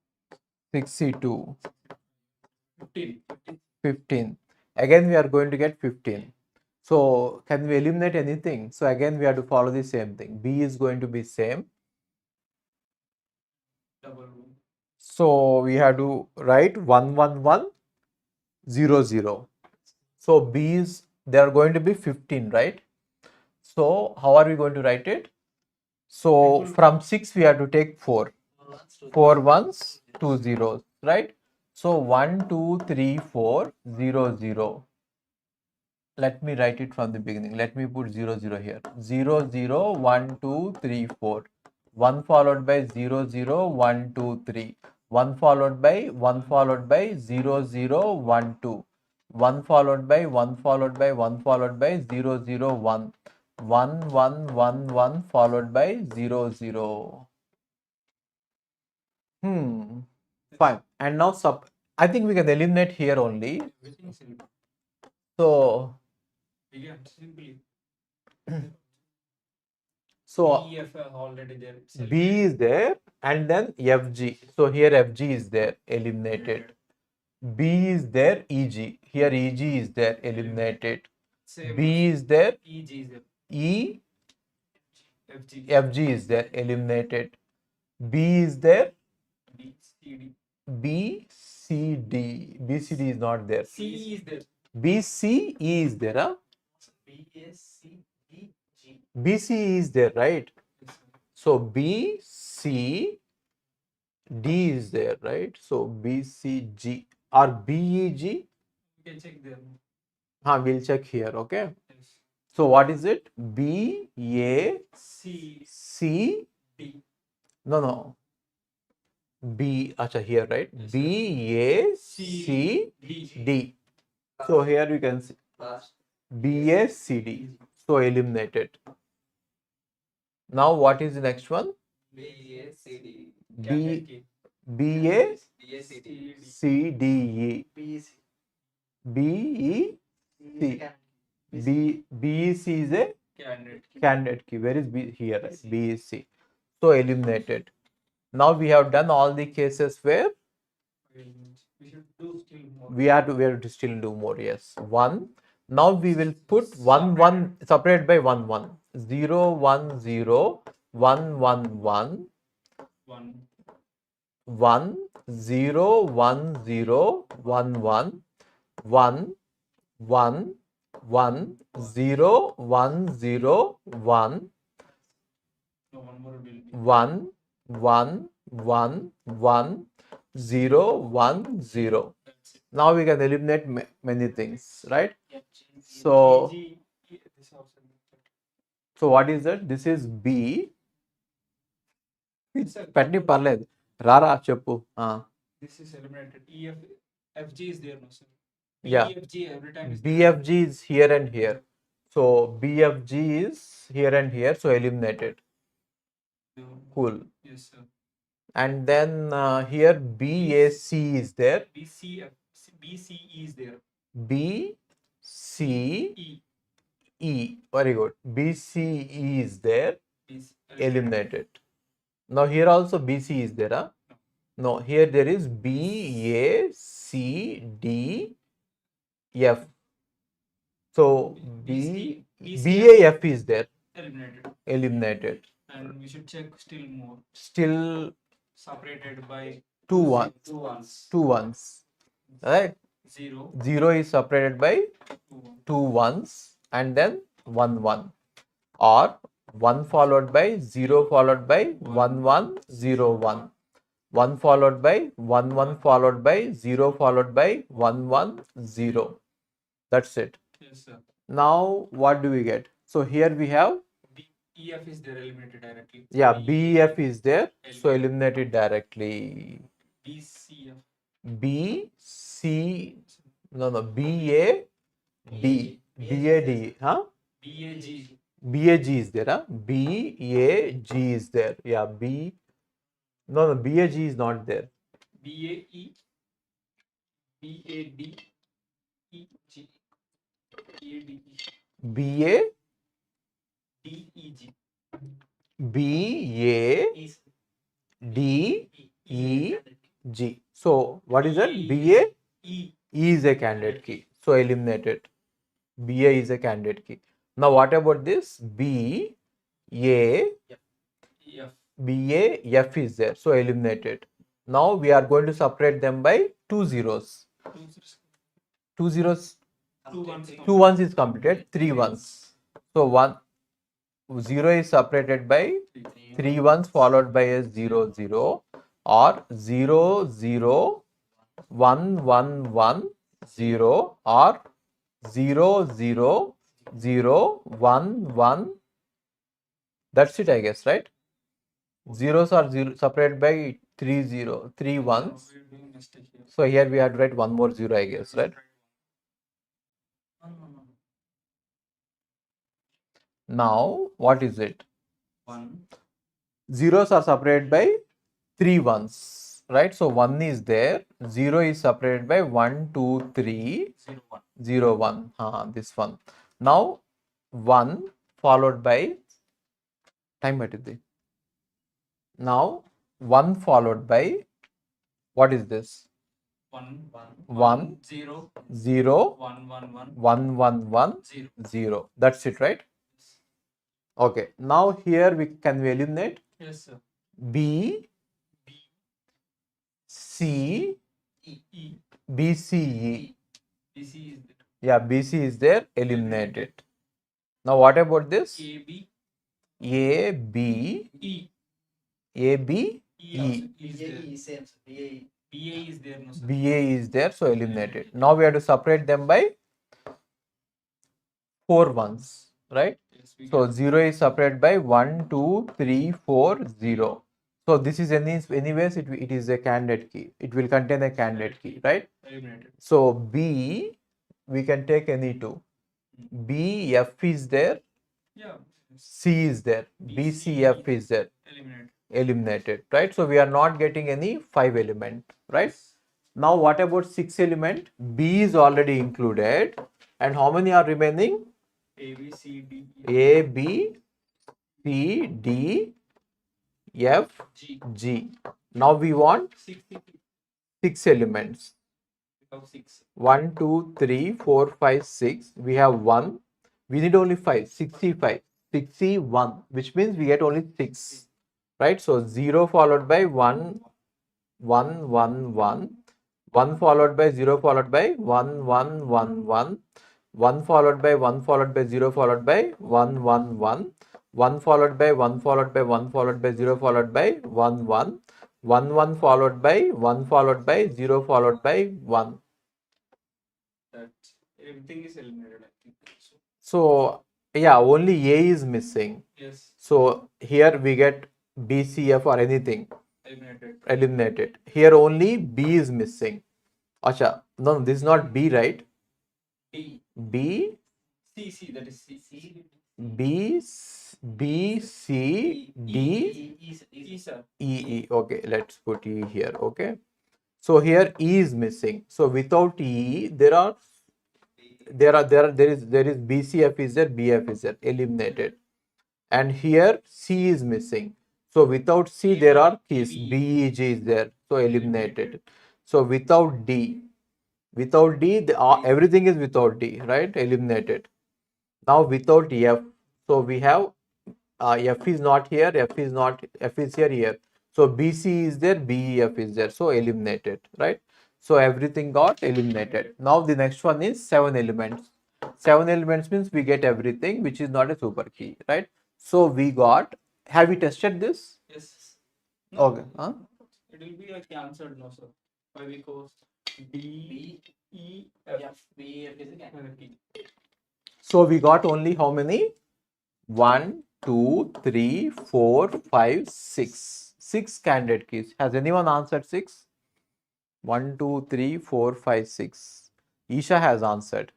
15. Again, we are going to get 15. So, can we eliminate anything? So, again, we have to follow the same thing. B is going to be same. So, we have to write 1, 1, 1, 0, 0. So, B is, there are going to be 15, right? So, how are we going to write it? So, from 6, we have to take 4. 4 ones, 2 zeros, right? So 1, 2, 3, 4, 0, 0. Let me write it from the beginning. Let me put 0, 0 here. 0, 0, 1, 2, 3, 4. 1 followed by 0, 0, 1, 2, 3. 1 followed by 0, 0, 1, 2. 1 followed by 1 followed by 1 followed by 0, 0, 1. 1, 1, 1, 1 followed by 0, 0. Fine. And now I think we can eliminate here only. So already there. B is there and then FG. So here FG is there, eliminated. B is there, EG. Here EG is there, eliminated. B is there, E, FG is there, eliminated. B is there, B, C, D. B, C, D is not there. C is there. B, C, E is there. Huh? B, A, C, D, G. B, C is there, right? So B, C, D is there, right? So B, C, G or B, E, G. You can check there. We'll check here, okay? Yes. So what is it? B, A, C, C, D. No. B, acha here, right? Yes, B, A, C, D. So here you can see B, A, C, D. So eliminated. Now what is the next one? B, A, C, D. B, B, A, C, D, E. B, E, C. B, E, C is a candidate key. Where is B? Here, right? B, E, C. So eliminated. Now we have done all the cases where we should do still more. we have to still do more. Yes. 1. Now we will put 1, 1 separated by 1, 1. 0, 1, 0, 1, 1, 1. 1, 0, 1, 0, 1, 1, 1, 1, 1, 0, 1, 0, 1, 1, 1, 1, 1, 0, 1, 0. Now we can eliminate many things, right? So what is that? This is B. Petni parled. Rara cheppu. This is eliminated. FG is there, no sir. Yeah. BFG every time is BFG is here and here. So BFG is here and here. So eliminated. Cool. Yes, sir. And then here BAC is there. BCE is there. BCE. Very good. BCE is there. Eliminated. Now here also BC is there. Huh? No, here there is BACDF. So BAF is there. Eliminated. And we should check still more. Still separated by 2 ones. 2 ones. Right? 0 is separated by 2 ones and then 1 1. Or 1 followed by 0 followed by 1 1 0 1. 1 followed by 1 1 followed by 0 followed by 1 1 0. That's it. Yes, sir. Now what do we get? So here we have EF is there, eliminated directly. Yeah, BEF is there, so eliminate it directly. BCF. BC, no, BAD, huh? BAG. BAG is there, huh? BAG is there. Yeah, no, BAG is not there. BAE, BAD, EG, BADE, BA, DEG, BADEG. So what is that? BA E is a candidate key. So eliminate it. BA is a candidate key. Now what about this? BA, BAF is there. So eliminate it. Now we are going to separate them by 2 zeros. 2 zeros. 2 ones is completed. 3 ones. So 0 is separated by 3 ones followed by a 0 0, or 0 0 1 1 1 0, or 0 0 0 1 1. That's it, I guess, right? Zeros are separated by 3 ones. So here we have to write one more 0, I guess, right? Now what is it? 1. Zeros are separated by 3 ones, right? So 1 is there, 0 is separated by 1 2 3 0 1, this one. Now 1 followed by time batide. Now 1 followed by, what is this? 1 1 0 0 1 1 1 1 1 1 0. That's it, right? Okay. Now here we can eliminate. Yes, sir. B C E. BCE. BC is there. Yeah, BC is there. Eliminate it. Now what about this? AB. AB E. AB E is there. BA is there. No, sir. BA is there, so eliminate it. Now we have to separate them by 4 ones, right? Yes, So 0 is separated by 1 2 3 4 0. So this is anyways it is a candidate key. It will contain a candidate key, right? Eliminated. So B, we can take any two. B F is there. Yeah. C is there. B C F is there. Eliminated, right? So we are not getting any 5 element, right? Now what about 6 element? B is already included, and how many are remaining? A B C D A B C D F G. Now we want 6 elements. 1 2 3 4 5 6. We have 1. We need only 5. 65. 61, which means we get only 6, right? So 0 followed by 1 1 1 1, 1 followed by 0 followed by 1 1 1 1, 1 followed by 1 followed by 0 followed by 1 1 1, 1 followed by 1 followed by 1 followed by 0 followed by 1 1, 1 1 followed by 1 followed by 0 followed by 1. That everything is eliminated, I think. So yeah, only A is missing. Yes. So here we get BCF or anything. Eliminated. Here only B is missing. Acha, no, this is not B, right? B C, that is C. B B C D E, sir. E. Okay, let's put E here. Okay, so here E is missing. So without E, there is BCF is there, BF is there, eliminated. And here C is missing. So without C, there are keys. BEG is there, so eliminated. So without D, everything is without D, right? Eliminated. Now without F, so we have F is not here, F is here. So BC is there, BEF is there, so eliminated, right? So everything got eliminated. Now the next one is 7 elements. 7 elements means we get everything, which is not a super key, right? So we got, have we tested this? Yes. No. Okay. Huh? It will be like answered, no, sir. Why? Because D, E, F. B, F is a key. So we got only how many? 1, 2, 3, 4, 5, 6. 6 candidate keys. Has anyone answered 6? 1, 2, 3, 4, 5, 6. Isha has answered.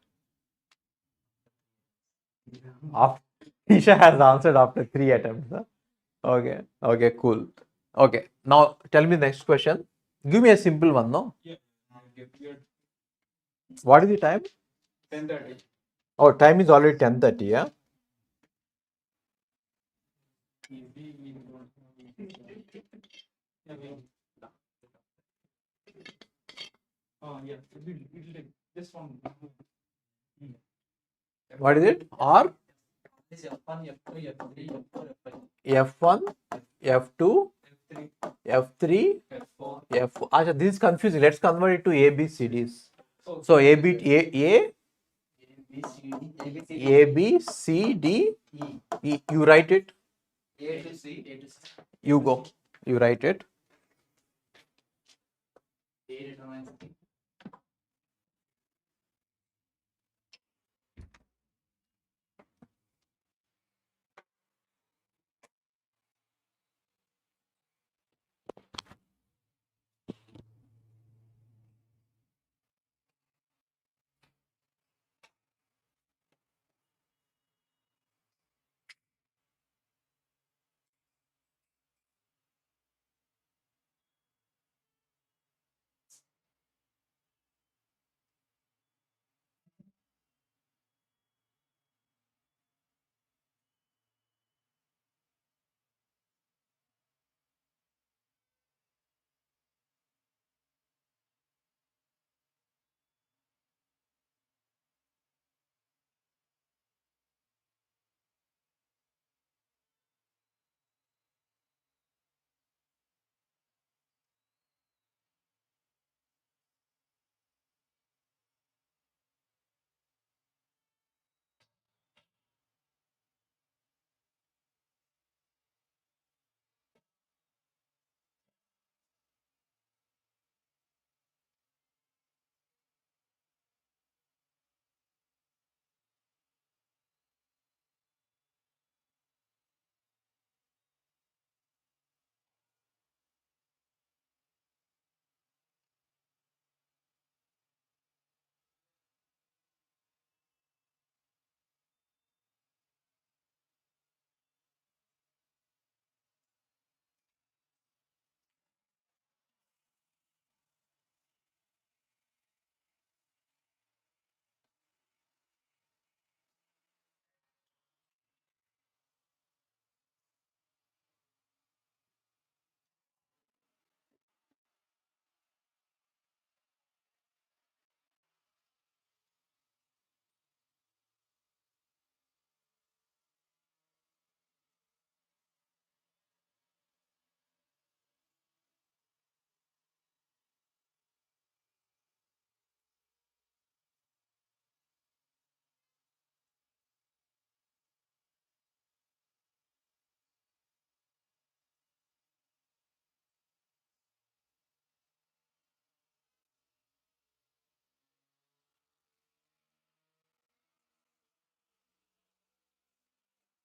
Isha has answered after 3 attempts. Huh? Okay. Okay, cool. Okay. Now tell me next question. Give me a simple one, no? What is the time? 10:30. Oh, time is already 10:30, yeah? Oh, yeah. It'll take just one. What is it? R? This F1, F2, F3, F4, F5, F1, F2, F3, F3, F4. F4. Acha, this is confusing. Let's convert it to A, B, C, Ds. So, So A, B, A, B, C, D, A, B, C, A, B, C, D, E, E. You write it. A to C, A to C. You go. You write it. A determines C.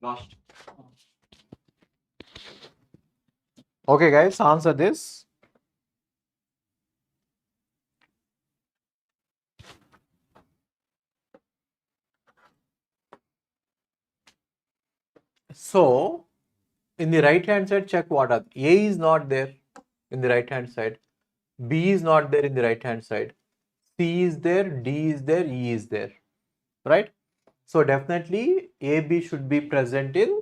Lost. Okay, guys, answer this. So, in the right hand side, check what are A is not there in the right hand side. B is not there in the right hand side. C is there, D is there, E is there. Right? So definitely AB should be present in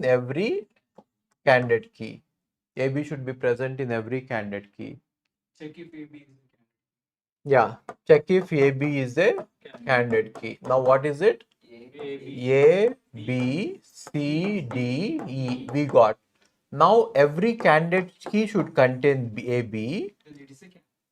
every candidate key. AB should be present in every candidate key. Check if AB is Yeah, check if AB is a candidate key. Now what is it? A, B, C, D, E. We got. Now every candidate key should contain AB.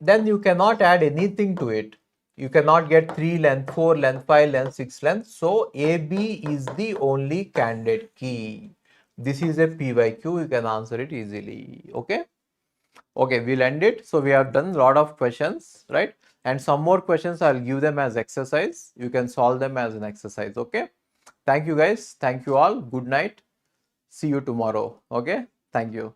Then you cannot add anything to it. You cannot get 3 length, 4 length, 5 length, 6 length. So AB is the only candidate key. This is a PYQ. You can answer it easily. Okay. Okay, we'll end it. So we have done a lot of questions, right? and some more questions I'll give them as exercise. You can solve them as an exercise. Okay, thank you guys, thank you all, good night, see you tomorrow. Okay, thank you.